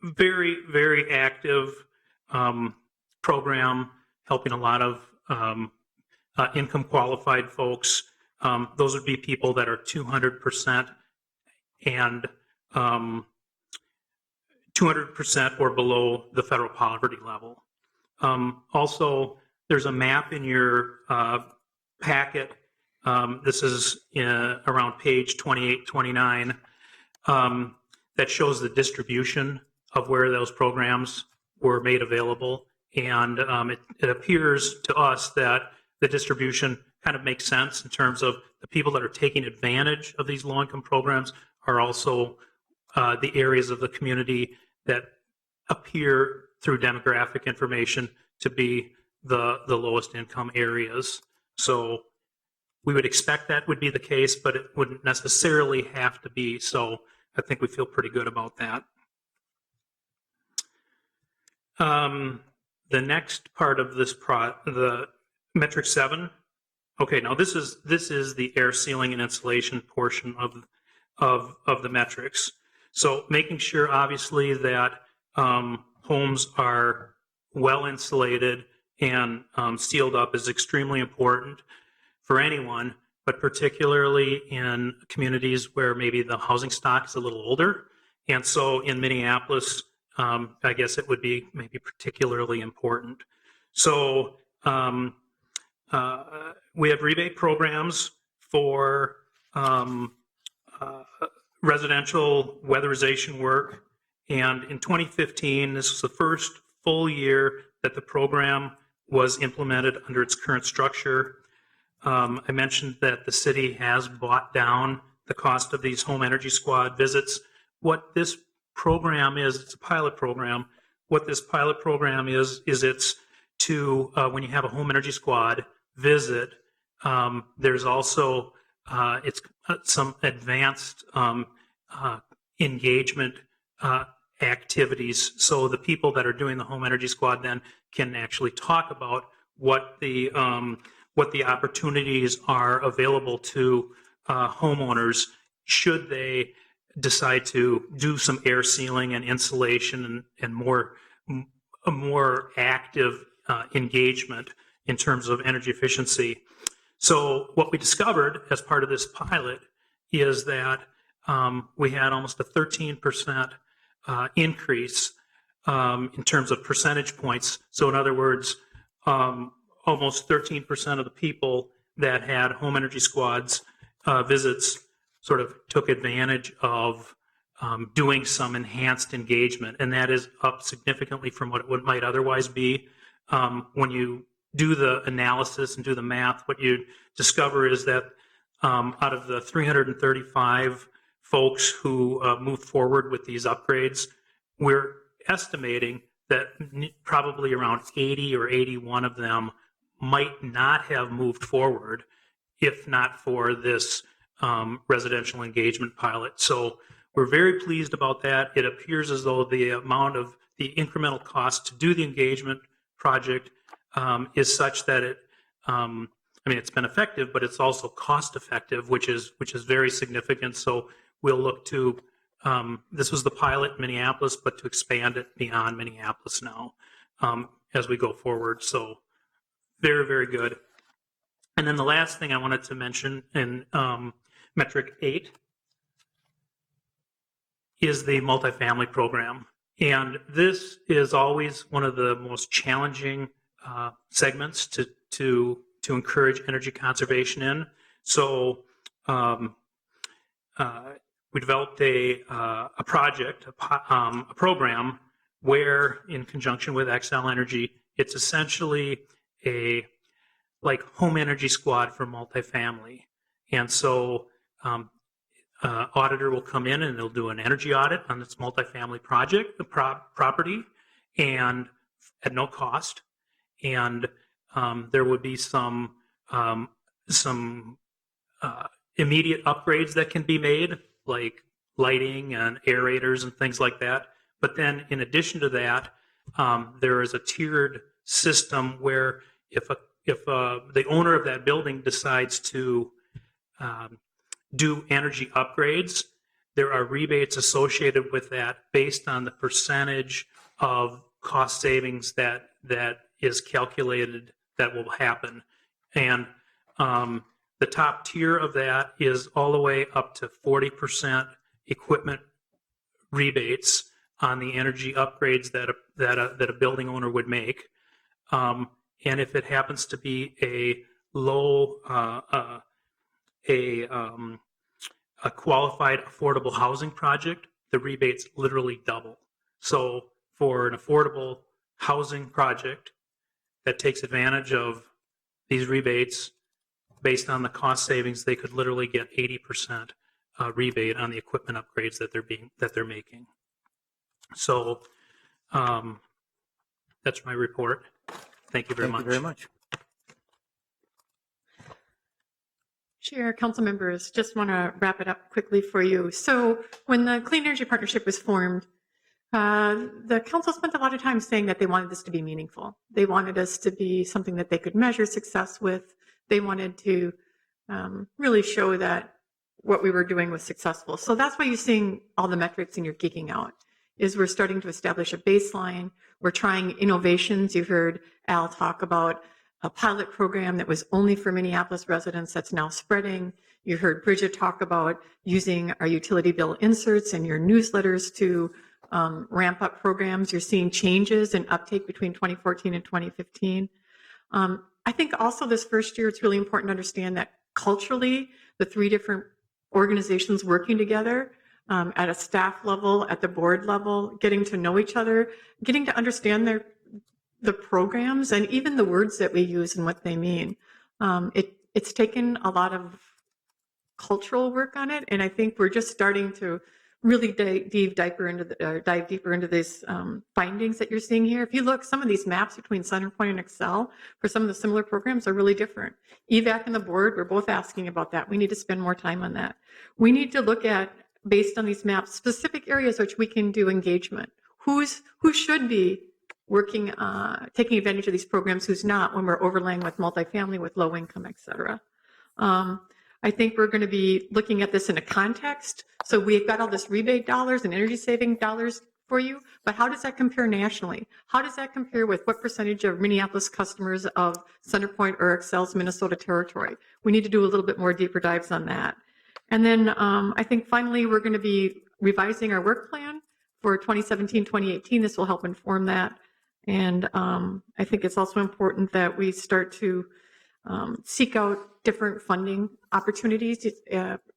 very, very active program helping a lot of income qualified folks. Those would be people that are 200% and 200% or below the federal poverty level. Also, there's a map in your packet. This is around page 28, 29, that shows the distribution of where those programs were made available. And it appears to us that the distribution kind of makes sense in terms of the people that are taking advantage of these low-income programs are also the areas of the community that appear through demographic information to be the lowest income areas. So we would expect that would be the case, but it wouldn't necessarily have to be. So I think we feel pretty good about that. The next part of this the metric 7. Okay, now this is the air sealing and insulation portion of the metrics. So making sure, obviously, that homes are well insulated and sealed up is extremely important for anyone, but particularly in communities where maybe the housing stock is a little older. And so in Minneapolis, I guess it would be maybe particularly important. So we have rebate programs for residential weatherization work And in 2015, this was the first full year that the program was implemented under its current structure. I mentioned that the city has brought down the cost of these home energy squad visits. What this program is, it's a pilot program. What this pilot program is it's to, when you have a home energy squad visit, there's also it's some advanced engagement activities. So the people that are doing the home energy squad then can actually talk about what the opportunities are available to homeowners should they decide to do some air sealing and insulation and a more active engagement in terms of energy efficiency. So what we discovered as part of this pilot is that we had almost a 13% increase in terms of percentage points. So in other words, almost 13% of the people that had home energy squads visits sort of took advantage of doing some enhanced engagement, and that is up significantly from what it might otherwise be. When you do the analysis and do the math, what you discover is that out of the 335 folks who moved forward with these upgrades, we're estimating that probably around 80 or 81 of them might not have moved forward if not for this residential engagement pilot. So we're very pleased about that. It appears as though the amount of the incremental cost to do the engagement project is such that it, I mean, it's been effective, but it's also cost effective, which is very significant. So we'll look to, this was the pilot in Minneapolis, but to expand it beyond Minneapolis now as we go forward. So very, very good. And then the last thing I wanted to mention in metric 8 is the multifamily program. And this is always one of the most challenging segments to encourage energy conservation in. So we developed a project, a program where, in conjunction with Xcel Energy, it's essentially a like home energy squad for multifamily. And so auditor will come in and they'll do an energy audit on this multifamily project, the property, and at no cost. And there would be some immediate upgrades that can be made, like lighting and aerators and things like that. But then in addition to that, there is a tiered system where if the owner of that building decides to do energy upgrades, there are rebates associated with that based on the percentage of cost savings that is calculated that will happen. And the top tier of that is all the way up to 40% equipment rebates on the energy upgrades that a building owner would make. And if it happens to be a low, a qualified affordable housing project, the rebates literally double. So for an affordable housing project that takes advantage of these rebates based on the cost savings, they could literally get 80% rebate on the equipment upgrades that they're making. So that's my report. Thank you very much. Thank you very much. Chair, council members, just want to wrap it up quickly for you. So when the Clean Energy Partnership was formed, the council spent a lot of time saying that they wanted this to be meaningful. They wanted us to be something that they could measure success with. They wanted to really show that what we were doing was successful. So that's why you're seeing all the metrics and you're geeking out, is we're starting to establish a baseline. We're trying innovations. You heard Al talk about a pilot program that was only for Minneapolis residents that's now spreading. You heard Bridget talk about using our utility bill inserts in your newsletters to ramp up programs. You're seeing changes in uptake between 2014 and 2015. I think also this first year, it's really important to understand that culturally, the three different organizations working together at a staff level, at the board level, getting to know each other, getting to understand the programs and even the words that we use and what they mean. It's taken a lot of cultural work on it, and I think we're just starting to really dive deeper into these findings that you're seeing here. If you look, some of these maps between Centerpoint and Excel for some of the similar programs are really different. EVAC and the board, we're both asking about that. We need to spend more time on that. We need to look at, based on these maps, specific areas which we can do engagement. Who should be working, taking advantage of these programs, who's not, when we're overlaying with multifamily, with low income, et cetera. I think we're going to be looking at this in a context. So we've got all this rebate dollars and energy saving dollars for you, but how does that compare nationally? How does that compare with what percentage of Minneapolis customers of Centerpoint or Excel's Minnesota territory? We need to do a little bit more deeper dives on that. And then I think finally we're going to be revising our work plan for 2017, 2018. This will help inform that. And I think it's also important that we start to seek out different funding opportunities.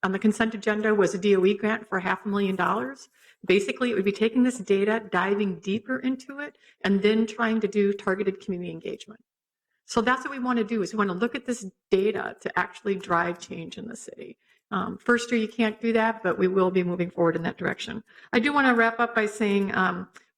On the consent agenda was a DOE grant for $500,000. Basically, it would be taking this data, diving deeper into it, and then trying to do targeted community engagement. So that's what we want to do, is we want to look at this data to actually drive change in the city. First year, you can't do that, but we will be moving forward in that direction. I do want to wrap up by saying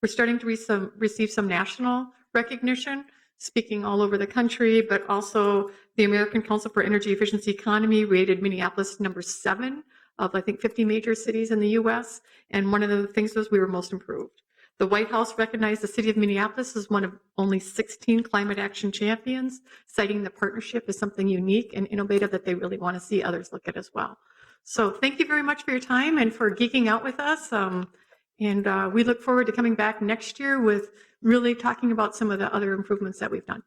we're starting to receive some national recognition, speaking all over the country, but also the American Council for Energy Efficiency Economy rated Minneapolis number 7 of, I think, 50 major cities in the U.S. And one of the things was we were most improved. The White House recognized the city of Minneapolis as one of only 16 climate action champions, citing the partnership as something unique and innovative that they really want to see others look at as well. So thank you very much for your time and for geeking out with us. And we look forward to coming back next year with really talking about some of the other improvements that we've done.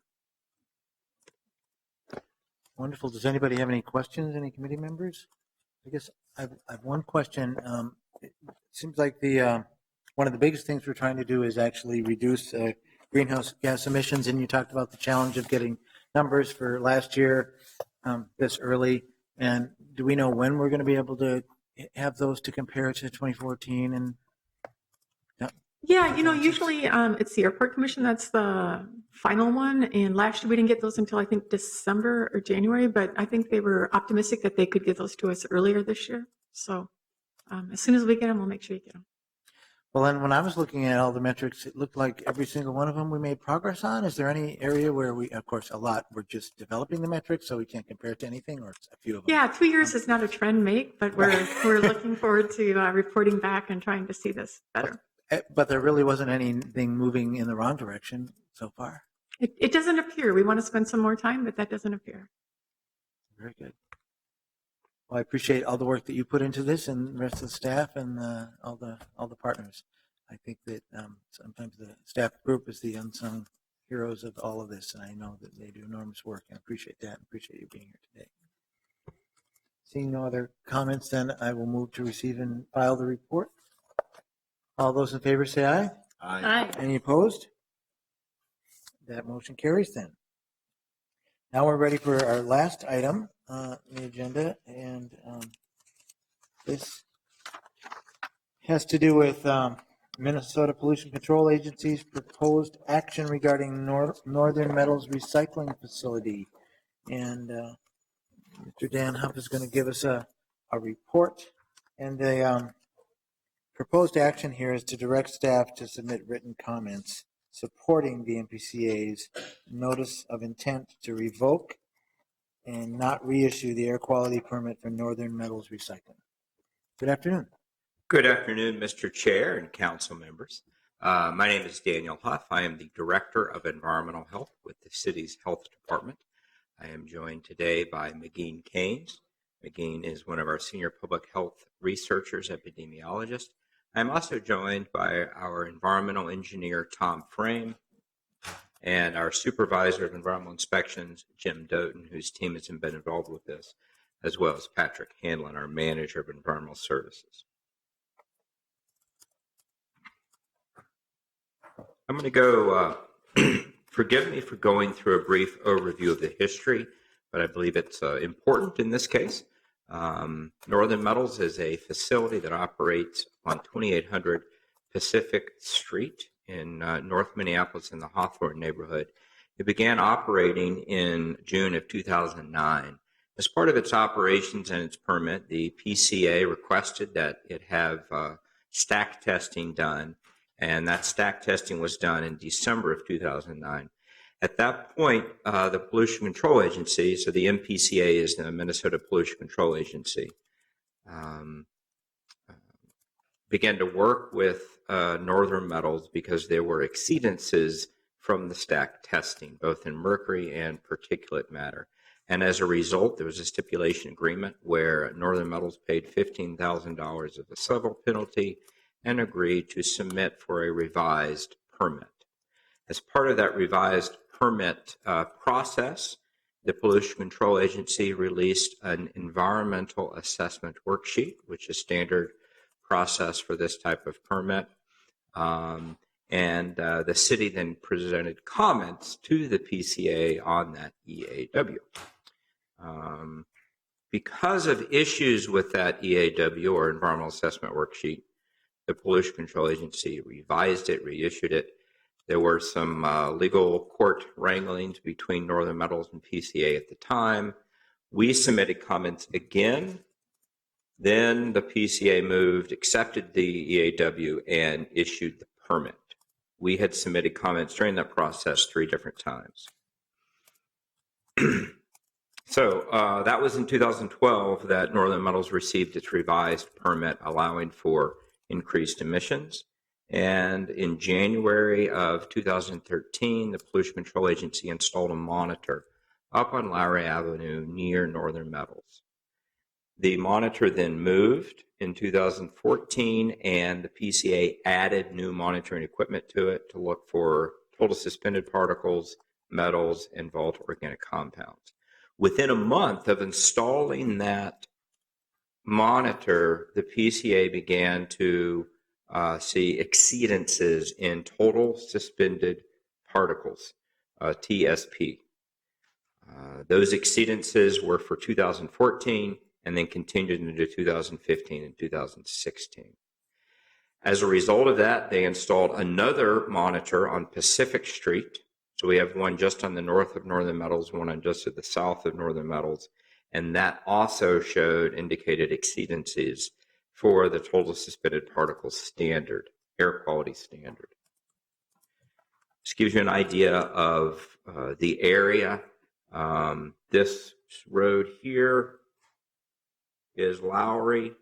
Wonderful. Does anybody have any questions, any committee members? I guess I have one question. It seems like one of the biggest things we're trying to do is actually reduce greenhouse gas emissions, and you talked about the challenge of getting numbers for last year this early. And do we know when we're going to be able to have those to compare to 2014? And yeah, usually it's the Airport Commission that's the final one. And last year we didn't get those until I think December or January, but I think they were optimistic that they could get those to us earlier this year. So as soon as we get them, we'll make sure you get them. well, then when I was looking at all the metrics, it looked like every single one of them we made progress on. Is there any area where we, of course, a lot, we're just developing the metrics so we can't compare it to anything, or it's a few of them? Yeah, 2 years is not a trend make, but we're looking forward to reporting back and trying to see this better. But there really wasn't anything moving in the wrong direction so far. It doesn't appear. We want to spend some more time, but that doesn't appear. Very good. Well, I appreciate all the work that you put into this, and the rest of the staff and all the partners. I think that sometimes the staff group is the unsung heroes of all of this, and I know that they do enormous work, and I appreciate that and appreciate you being here today. Seeing no other comments, then I will move to receive and file the report. All those in favor say aye. Aye. Any opposed? That motion carries then. Now we're ready for our last item on the agenda, and this has to do with Minnesota Pollution Control Agency's proposed action regarding Northern Metals Recycling Facility. And Mr. Dan Huff is going to give us a report. And the proposed action here is to direct staff to submit written comments supporting the MPCA's notice of intent to revoke and not reissue the air quality permit for Northern Metals Recycling. Good afternoon. Good afternoon, Mr. Chair and council members. My name is Daniel Huff. I am the Director of Environmental Health with the city's Health Department. I am joined today by McGeen Keynes. McGeen is one of our senior public health researchers, epidemiologist. I'm also joined by our environmental engineer, Tom Frame, and our supervisor of environmental inspections, Jim Doughton, whose team has been involved with this, as well as Patrick Hanlon, our manager of environmental services. I'm going to go, forgive me for going through a brief overview of the history, but I believe it's important in this case. Northern Metals is a facility that operates on 2800 Pacific Street in North Minneapolis in the Hawthorne neighborhood. It began operating in June of 2009. As part of its operations and its permit, the PCA requested that it have stack testing done, and that stack testing was done in December of 2009. At that point, the Pollution Control Agency, so the MPCA is the Minnesota Pollution Control Agency, began to work with Northern Metals because there were exceedances from the stack testing, both in mercury and particulate matter. And as a result, there was a stipulation agreement where Northern Metals paid $15,000 of the civil penalty and agreed to submit for a revised permit. As part of that revised permit process, the Pollution Control Agency released an environmental assessment worksheet, which is standard process for this type of permit. And the city then presented comments to the PCA on that EAW. Because of issues with that EAW, or Environmental Assessment Worksheet, the Pollution Control Agency revised it, reissued it. There were some legal court wranglings between Northern Metals and PCA at the time. We submitted comments again. Then the PCA moved, accepted the EAW, and issued the permit. We had submitted comments during that process 3 different times. So that was in 2012 that Northern Metals received its revised permit allowing for increased emissions. And in January of 2013, the Pollution Control Agency installed a monitor up on Lowry Avenue near Northern Metals. The monitor then moved in 2014, and the PCA added new monitoring equipment to it to look for total suspended particles, metals, and volatile organic compounds. Within a month of installing that monitor, the PCA began to see exceedances in total suspended particles, TSP. Those exceedances were for 2014 and then continued into 2015 and 2016. As a result of that, they installed another monitor on Pacific Street. So we have one just on the north of Northern Metals, one on just to the south of Northern Metals, and that also indicated exceedances for the total suspended particles standard, air quality standard. This gives you an idea of the area. This road here is Lowry,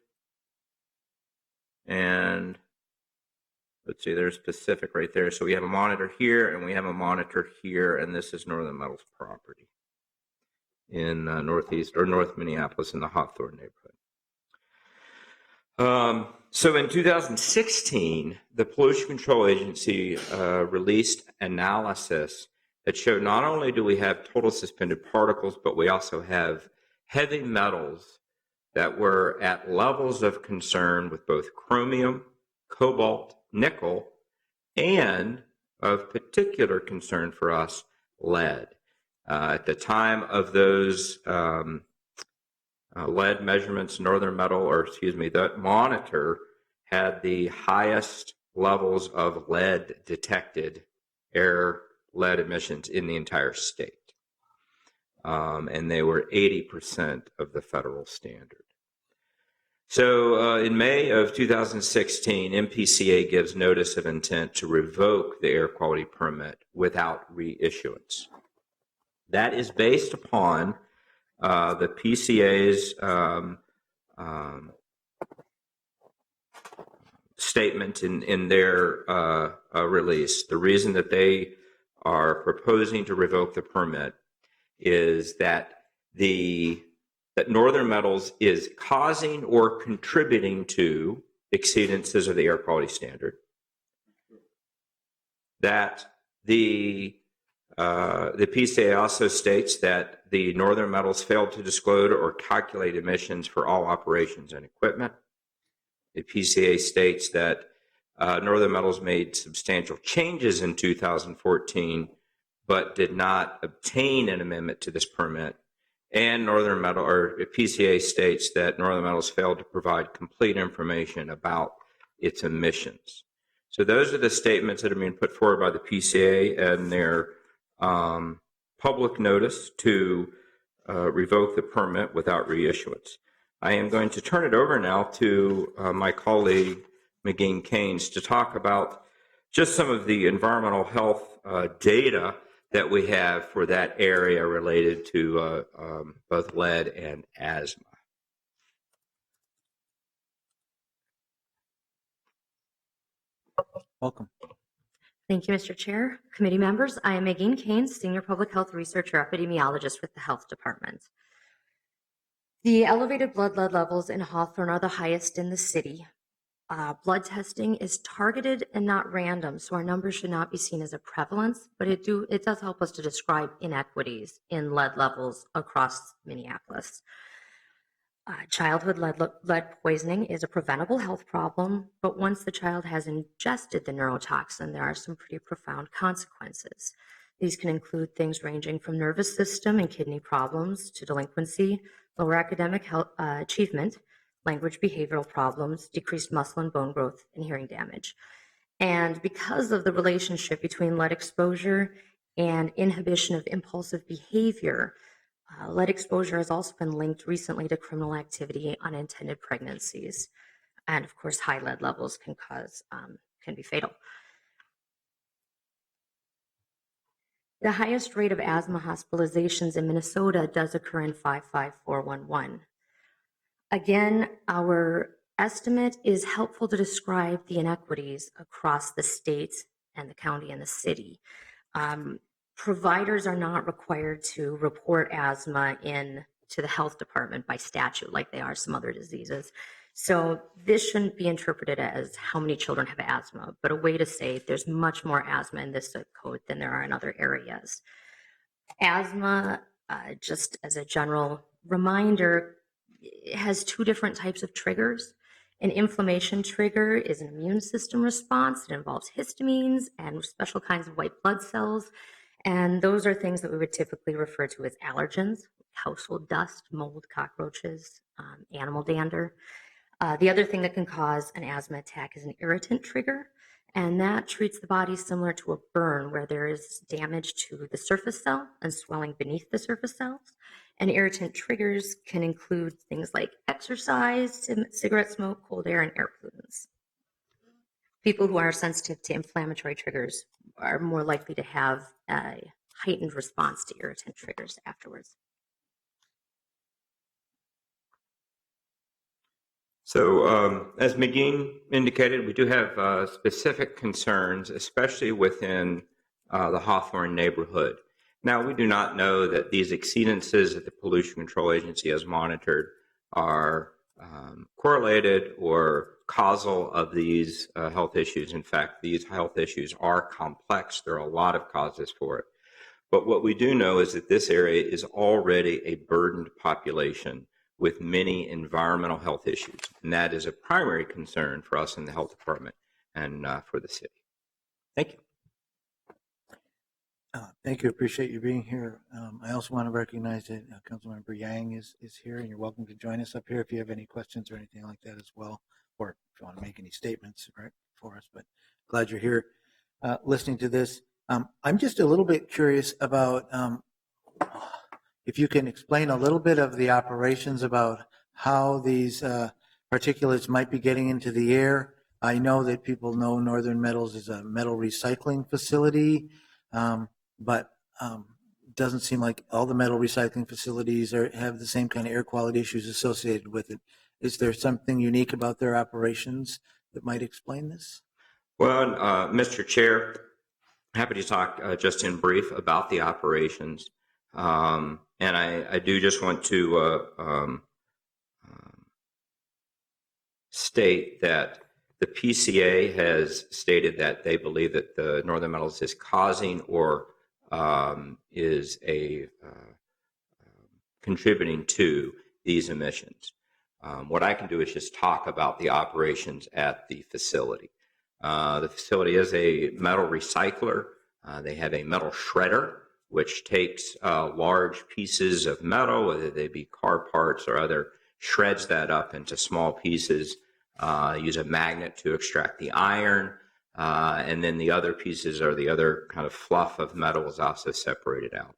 and let's see, there's Pacific right there. So we have a monitor here, and we have a monitor here, and this is Northern Metals property in northeast or North Minneapolis in the Hawthorne neighborhood. So in 2016, the Pollution Control Agency released analysis that showed not only do we have total suspended particles, but we also have heavy metals that were at levels of concern with both chromium, cobalt, nickel, and of particular concern for us, lead. At the time of those lead measurements, that monitor had the highest levels of lead detected, air lead emissions in the entire state. And they were 80% of the federal standard. So in May of 2016, MPCA gives notice of intent to revoke the air quality permit without reissuance. That is based upon the PCA's statement in their release. The reason that they are proposing to revoke the permit is that Northern Metals is causing or contributing to exceedances of the air quality standard. That the PCA also states that the Northern Metals failed to disclose or calculate emissions for all operations and equipment. The PCA states that Northern Metals made substantial changes in 2014, but did not obtain an amendment to this permit. and Northern Metal, or PCA states that Northern Metals failed to provide complete information about its emissions. So those are the statements that are being put forward by the PCA and their public notice to revoke the permit without reissuance. I am going to turn it over now to my colleague, McGean Keynes, to talk about just some of the environmental health data that we have for that area related to both lead and asthma. Welcome. Thank you, Mr. Chair. Committee members, I am Megan Keynes, Senior Public Health Researcher, Epidemiologist with the Health Department. The elevated blood lead levels in Hawthorne are the highest in the city. Blood testing is targeted and not random, so our numbers should not be seen as a prevalence, but it does help us to describe inequities in lead levels across Minneapolis. Childhood lead poisoning is a preventable health problem, but once the child has ingested the neurotoxin, there are some pretty profound consequences. These can include things ranging from nervous system and kidney problems to delinquency, lower academic achievement, language behavioral problems, decreased muscle and bone growth, and hearing damage. And because of the relationship between lead exposure and inhibition of impulsive behavior, lead exposure has also been linked recently to criminal activity, unintended pregnancies, and of course, high lead levels can be fatal. The highest rate of asthma hospitalizations in Minnesota does occur in 55411. Again, our estimate is helpful to describe the inequities across the state and the county and the city. Providers are not required to report asthma to the health department by statute like they are some other diseases. So this shouldn't be interpreted as how many children have asthma, but a way to say there's much more asthma in this zip code than there are in other areas. Asthma, just as a general reminder, has two different types of triggers. An inflammation trigger is an immune system response. It involves histamines and special kinds of white blood cells. And those are things that we would typically refer to as allergens, household dust, mold, cockroaches, animal dander. The other thing that can cause an asthma attack is an irritant trigger, and that treats the body similar to a burn where there is damage to the surface cell and swelling beneath the surface cells. And irritant triggers can include things like exercise, cigarette smoke, cold air, and air pollutants. People who are sensitive to inflammatory triggers are more likely to have a heightened response to irritant triggers afterwards. So as McGean indicated, we do have specific concerns, especially within the Hawthorne neighborhood. Now, we do not know that these exceedances that the Pollution Control Agency has monitored are correlated or causal of these health issues. In fact, these health issues are complex. There are a lot of causes for it. But what we do know is that this area is already a burdened population with many environmental health issues. And that is a primary concern for us in the health department and for the city. Thank you. Thank you. Appreciate you being here. I also want to recognize that Councilmember Yang is here, and you're welcome to join us up here if you have any questions or anything like that as well, or if you want to make any statements right, for us. But glad you're here listening to this. I'm just a little bit curious about if you can explain a little bit of the operations about how these particulates might be getting into the air. I know that people know Northern Metals is a metal recycling facility. But doesn't seem like all the metal recycling facilities have the same kind of air quality issues associated with it. Is there something unique about their operations that might explain this? Well, Mr. Chair, happy to talk just in brief about the operations. And I do just want to state that the PCA has stated that they believe that the Northern Metals is causing or is contributing to these emissions. What I can do is just talk about the operations at the facility. The facility is a metal recycler. They have a metal shredder, which takes large pieces of metal, whether they be car parts or other, shreds that up into small pieces, use a magnet to extract the iron, and then the other pieces or the other kind of fluff of metal is also separated out.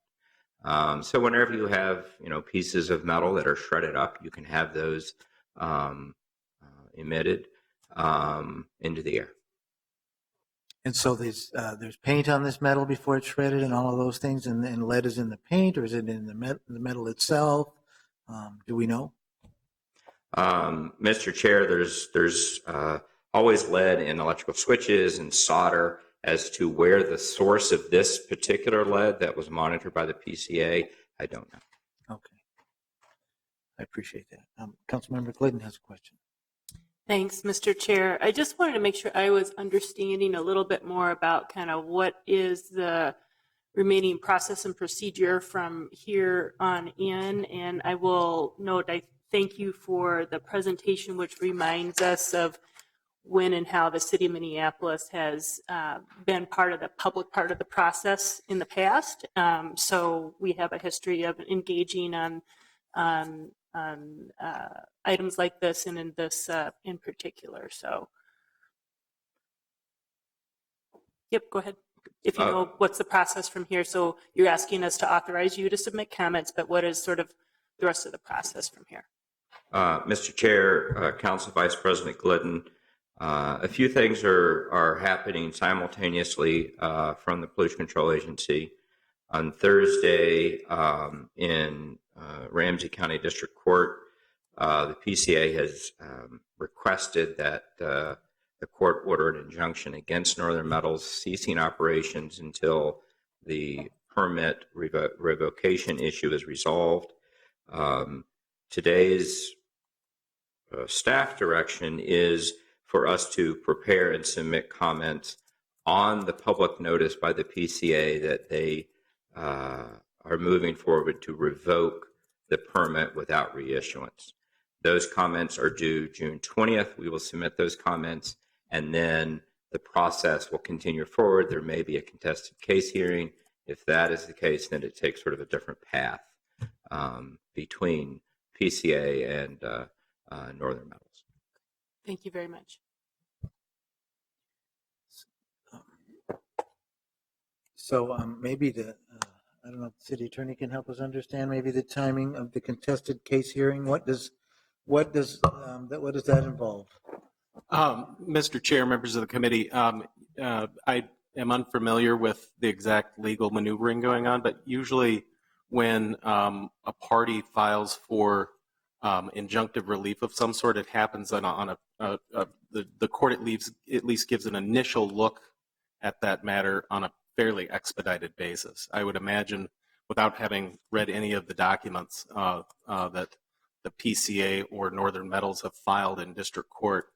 So whenever you have, pieces of metal that are shredded up, you can have those emitted into the air. And so there's paint on this metal before it's shredded and all of those things, and lead is in the paint, or is it in the metal itself? Do we know? Mr. Chair, there's always lead in electrical switches and solder. As to where the source of this particular lead that was monitored by the PCA, I don't know. Okay. I appreciate that. Councilmember Glidden has a question. Thanks, Mr. Chair. I just wanted to make sure I was understanding a little bit more about kind of what is the remaining process and procedure from here on in. And I will note, I thank you for the presentation, which reminds us of when and how the city of Minneapolis has been part of the public part of the process in the past. So we have a history of engaging on items like this, and in this in particular. So, yep, go ahead. If you know what's the process from here. So you're asking us to authorize you to submit comments, but what is sort of the rest of the process from here? Mr. Chair, Council Vice President Glidden, a few things are happening simultaneously from the Pollution Control Agency. On Thursday in Ramsey County District Court, the PCA has requested that the court order an injunction against Northern Metals ceasing operations until the permit revocation issue is resolved. Today's staff direction is for us to prepare and submit comments on the public notice by the PCA that they are moving forward to revoke the permit without reissuance. Those comments are due June 20th. We will submit those comments, and then the process will continue forward. There may be a contested case hearing. If that is the case, then it takes sort of a different path between PCA and Northern Metals. Thank you very much. So maybe I don't know if the city attorney can help us understand maybe the timing of the contested case hearing. What does that involve? Mr. Chair, members of the committee, I am unfamiliar with the exact legal maneuvering going on, but usually when a party files for injunctive relief of some sort, it happens on the court at least gives an initial look at that matter on a fairly expedited basis. I would imagine, without having read any of the documents that the PCA or Northern Metals have filed in district court,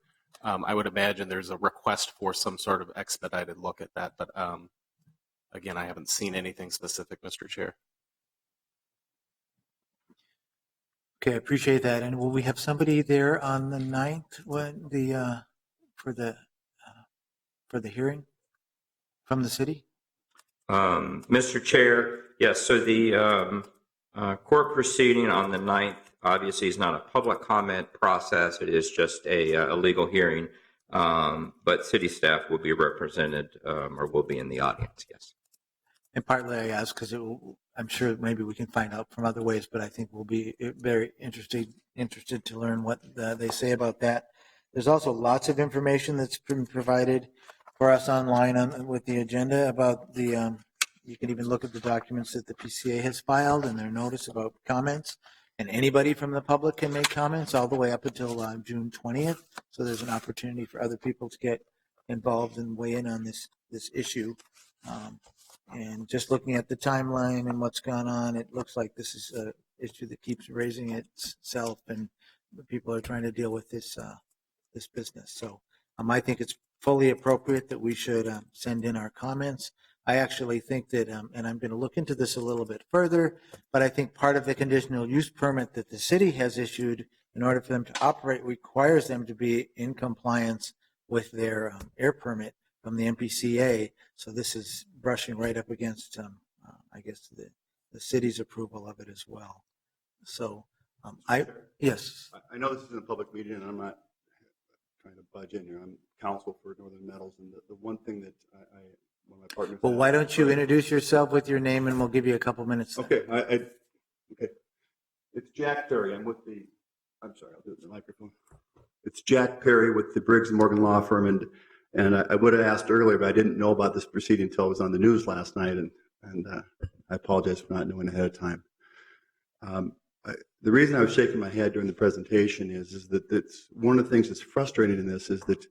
I would imagine there's a request for some sort of expedited look at that. But again, I haven't seen anything specific, Mr. Chair. Okay, I appreciate that. And will we have somebody there on the 9th for the hearing from the city? Mr. Chair, yes, so the court proceeding on the 9th obviously is not a public comment process. It is just a legal hearing, but city staff will be represented or will be in the audience, yes. And partly I ask because I'm sure maybe we can find out from other ways, but I think we'll be very interested to learn what they say about that. There's also lots of information that's been provided for us online with the agenda about the, you can even look at the documents that the PCA has filed and their notice about comments. And anybody from the public can make comments all the way up until June 20th. So there's an opportunity for other people to get involved and weigh in on this issue. And just looking at the timeline and what's gone on, it looks like this is an issue that keeps raising itself, and people are trying to deal with this business. So I think it's fully appropriate that we should send in our comments. I actually think that, and I'm going to look into this a little bit further, but I think part of the conditional use permit that the city has issued in order for them to operate requires them to be in compliance with their air permit from the MPCA. So this is brushing right up against I guess, the city's approval of it as well. So, yes. I know this isn't a public meeting, and I'm not trying to budge in here. I'm counsel for Northern Metals, and the one thing that one of my partners. Well, why don't you introduce yourself with your name, and we'll give you a couple minutes. Then. Okay, okay. It's Jack Perry. I'm sorry, I'll do it in the microphone. It's Jack Perry with the Briggs & Morgan Law Firm, and I would have asked earlier, but I didn't know about this proceeding until it was on the news last night, and I apologize for not knowing ahead of time. The reason I was shaking my head during the presentation is that it's one of the things that's frustrating in this is that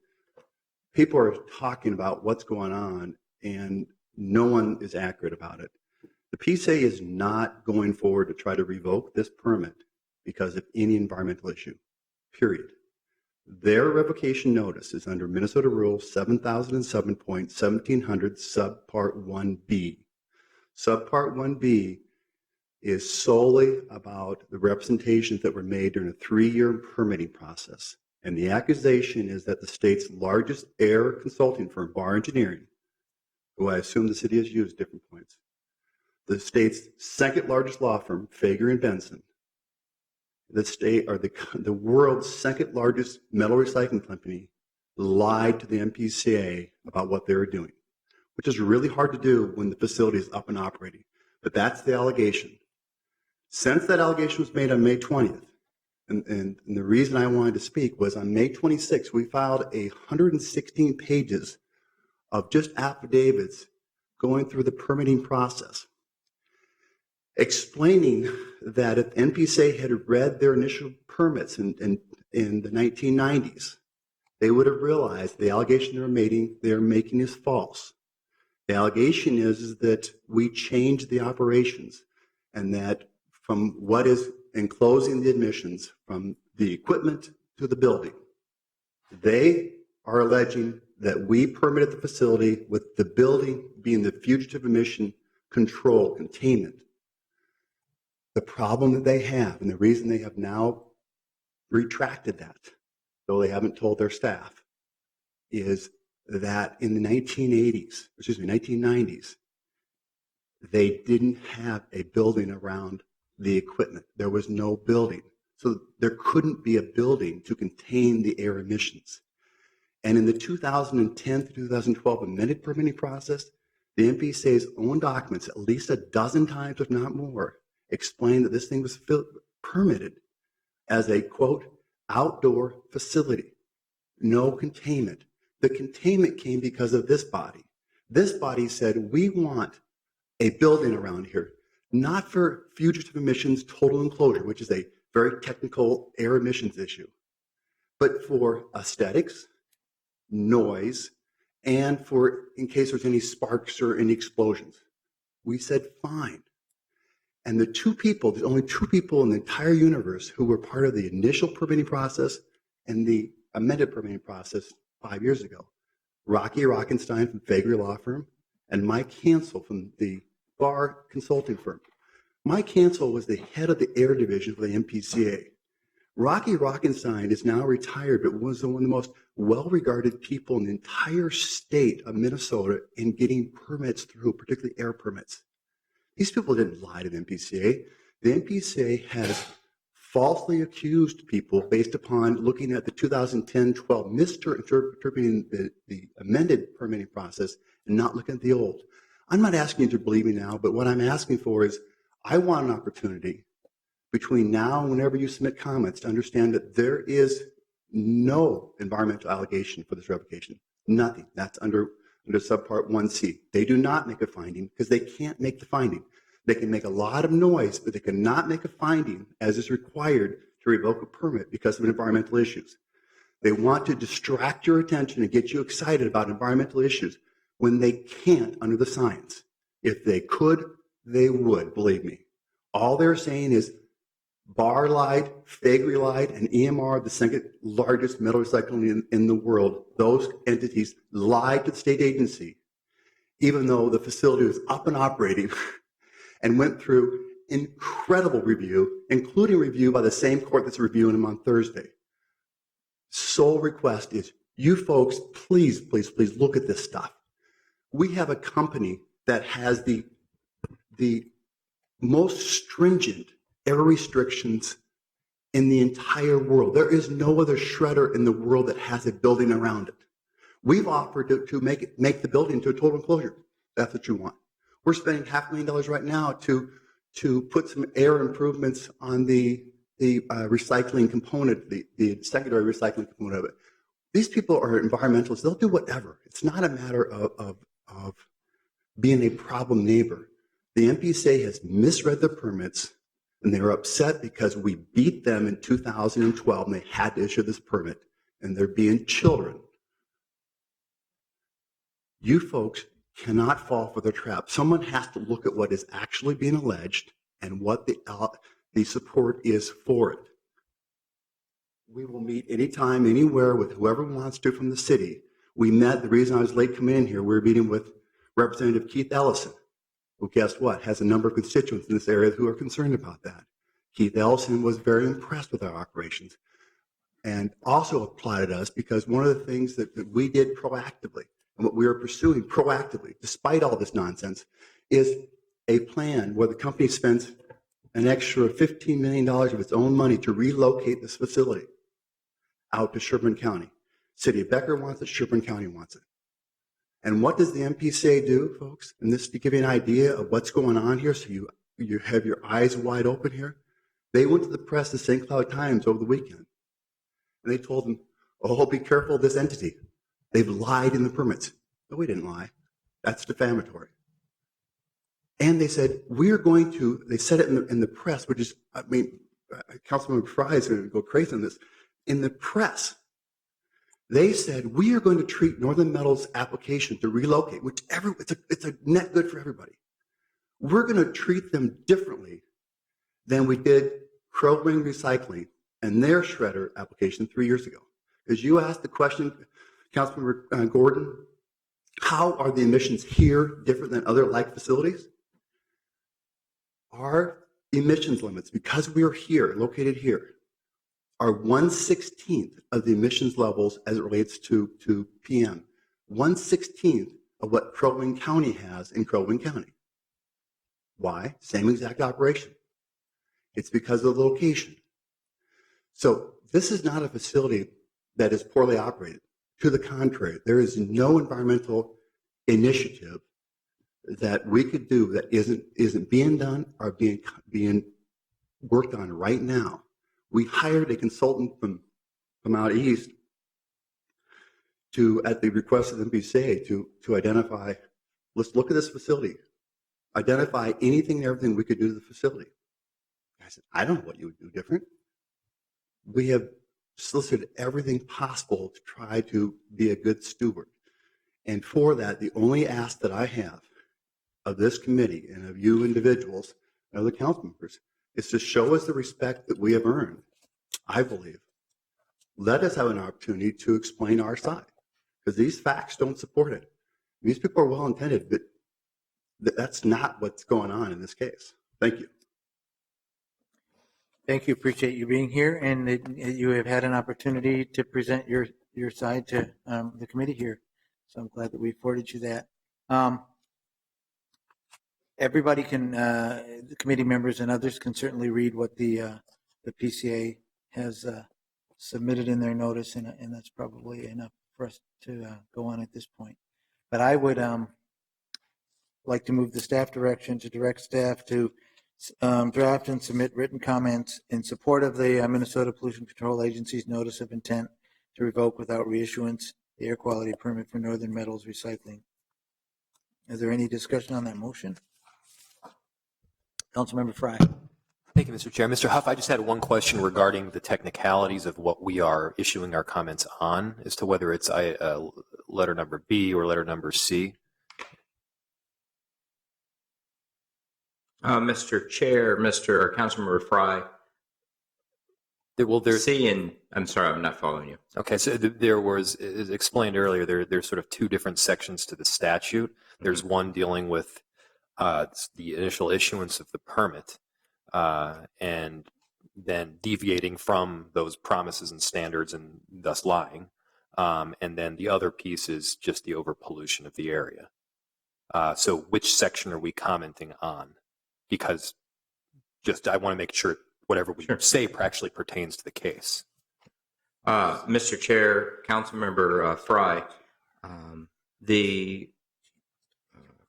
people are talking about what's going on and no one is accurate about it. The PCA is not going forward to try to revoke this permit because of any environmental issue, period. Their revocation notice is under Minnesota Rule 7007.1700 subpart 1B. Subpart 1B is solely about the representations that were made during a 3-year permitting process. And the accusation is that the state's largest air consulting firm, Bar Engineering, who I assume the city has used at different points, the state's second largest law firm, Fager and Benson, the world's second largest metal recycling company, lied to the MPCA about what they were doing, which is really hard to do when the facility is up and operating. But that's the allegation. Since that allegation was made on May 20th, and the reason I wanted to speak was on May 26th, we filed 116 pages of just affidavits going through the permitting process, explaining that if NPCA had read their initial permits in the 1990s, they would have realized the allegation they're making is false. The allegation is that we changed the operations and that from what is enclosing the admissions, from the equipment to the building, they are alleging that we permitted the facility with the building being the fugitive emission control containment. The problem that they have, and the reason they have now retracted that, though they haven't told their staff, is that in the 1990s, they didn't have a building around the equipment. There was no building. So there couldn't be a building to contain the air emissions. And in the 2010 to 2012 amended permitting process, the MPCA's own documents, at least a dozen times, if not more, explained that this thing was permitted as a, quote, outdoor facility. No containment. The containment came because of this body. This body said, we want a building around here, not for fugitive emissions total enclosure, which is a very technical air emissions issue, but for aesthetics, noise, and for in case there's any sparks or any explosions. We said, fine. And the only two people in the entire universe who were part of the initial permitting process and the amended permitting process 5 years ago, Rocky Rockenstein from Fager Law Firm and Mike Hansel from the Bar Consulting Firm. Mike Hansel was the head of the air division for the MPCA. Rocky Rockenstein is now retired, but was one of the most well-regarded people in the entire state of Minnesota in getting permits through, particularly air permits. These people didn't lie to the MPCA. The MPCA has falsely accused people based upon looking at the 2010-12 misinterpreting the amended permitting process and not looking at the old. I'm not asking you to believe me now, but what I'm asking for is I want an opportunity between now and whenever you submit comments to understand that there is no environmental allegation for this revocation. Nothing. That's under subpart 1C. They do not make a finding because they can't make the finding. They can make a lot of noise, but they cannot make a finding as is required to revoke a permit because of environmental issues. They want to distract your attention and get you excited about environmental issues when they can't under the science. If they could, they would, believe me. All they're saying is Bar lied, Fager lied, and EMR, the second largest metal recycling in the world, those entities lied to the state agency, even though the facility was up and operating and went through incredible review, including review by the same court that's reviewing them on Thursday. Sole request is you folks, please, please, please look at this stuff. We have a company that has the the most stringent air restrictions in the entire world. There is no other shredder in the world that has a building around it. We've offered to make the building into a total enclosure. That's what you want. We're spending $500,000 right now to put some air improvements on the recycling component, the secondary recycling component of it. These people are environmentalists. They'll do whatever. It's not a matter of being a problem neighbor. The MPCA has misread the permits, and they're upset because we beat them in 2012, and they had to issue this permit, and they're being children. You folks cannot fall for the trap. Someone has to look at what is actually being alleged and what the support is for it. We will meet anytime, anywhere with whoever wants to from the city. We met, the reason I was late coming in here, we were meeting with Representative Keith Ellison, who, guess what, has a number of constituents in this area who are concerned about that. Keith Ellison was very impressed with our operations and also applauded us because one of the things that we did proactively and what we are pursuing proactively, despite all this nonsense, is a plan where the company spends an extra $15 million of its own money to relocate this facility out to Sherburne County. City of Becker wants it, Sherburne County wants it. And what does the MPCA do, folks? And this to give you an idea of what's going on here so you have your eyes wide open here. They went to the press, the St. Cloud Times, over the weekend. And they told them, oh, be careful of this entity. They've lied in the permits. No, we didn't lie. That's defamatory. And they said, we are going to, they said it in the press, which is, I mean, Councilman Fry is going to go crazy on this. In the press, they said, we are going to treat Northern Metal's application to relocate, which it's a net good for everybody. We're going to treat them differently than we did Crow Wing Recycling and their shredder application 3 years ago. Because you asked the question, Councilman Gordon, how are the emissions here different than other like facilities? Our emissions limits, because we are here, located here, are 1/16 of the emissions levels as it relates to PM. 1/16 of what Crow Wing County has in Crow Wing County. Why? Same exact operation. It's because of the location. So this is not a facility that is poorly operated. To the contrary, there is no environmental initiative that we could do that isn't being done or being worked on right now. We hired a consultant from out east at the request of the MPCA to identify, let's look at this facility, identify anything and everything we could do to the facility. I said, I don't know what you would do different. We have solicited everything possible to try to be a good steward. And for that, the only ask that I have of this committee and of you individuals and other council members is to show us the respect that we have earned, I believe. Let us have an opportunity to explain our side, because these facts don't support it. These people are well-intended, but that's not what's going on in this case. Thank you. Thank you. Appreciate you being here, and that you have had an opportunity to present your side to the committee here. So I'm glad that we afforded you that. Everybody can, the committee members and others can certainly read what the PCA has submitted in their notice, and that's probably enough for us to go on at this point. But I would like to move the staff direction to direct staff to draft and submit written comments in support of the Minnesota Pollution Control Agency's notice of intent to revoke without reissuance the air quality permit for Northern Metals Recycling. Is there any discussion on that motion? Councilmember Fry. Thank you, Mr. Chair. Mr. Huff, I just had one question regarding the technicalities of what we are issuing our comments on as to whether it's letter number B or letter number C. Mr. Chair, Councilmember Fry. I'm sorry, I'm not following you. Okay, so there was, as explained earlier, there's sort of two different sections to the statute. There's one dealing with the initial issuance of the permit and then deviating from those promises and standards and thus lying. And then the other piece is just the overpollution of the area. So which section are we commenting on? because just I want to make sure whatever we say actually pertains to the case. Mr. Chair, Councilmember Fry, the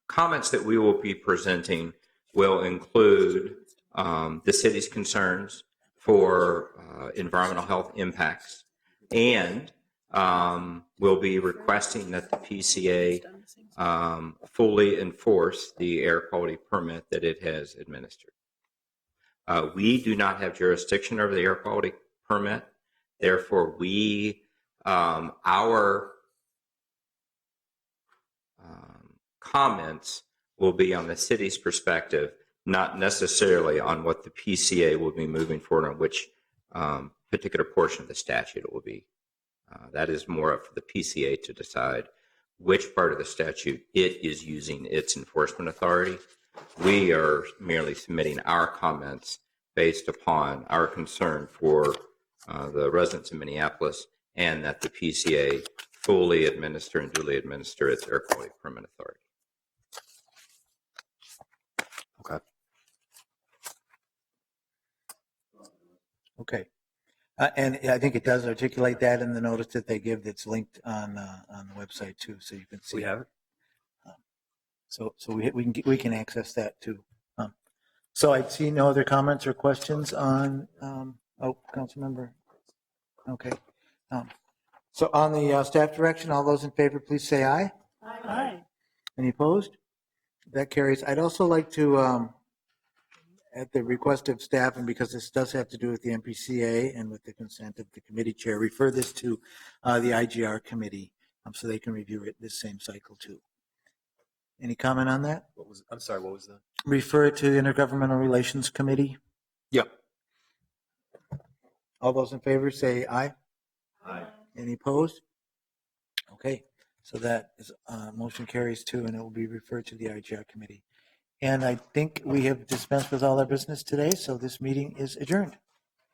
comments that we will be presenting will include the city's concerns for environmental health impacts, and we'll be requesting that the PCA fully enforce the air quality permit that it has administered. We do not have jurisdiction over the air quality permit. Therefore, our comments will be on the city's perspective, not necessarily on what the PCA will be moving forward on which particular portion of the statute it will be. That is more up for the PCA to decide which part of the statute it is using its enforcement authority. We are merely submitting our comments based upon our concern for the residents of Minneapolis, and that the PCA fully administer and duly administer its air quality permit authority. Okay. Okay. And I think it does articulate that in the notice that they give that's linked on the website too, so you can see. We have it. So we can access that too. So I see no other comments or questions on, Councilmember. Okay. So on the staff direction, all those in favor, please say aye. Aye. Any opposed? That carries. I'd also like to, at the request of staff, and because this does have to do with the MPCA and with the consent of the committee chair, refer this to the IGR committee so they can review it this same cycle too. Any comment on that? I'm sorry, what was that? Refer it to the Intergovernmental Relations Committee. Yep. All those in favor say aye. Aye. Any opposed? Okay, so that is, motion carries too, and it will be referred to the IGR committee. And I think we have dispensed with all our business today, so this meeting is adjourned.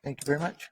Thank you very much.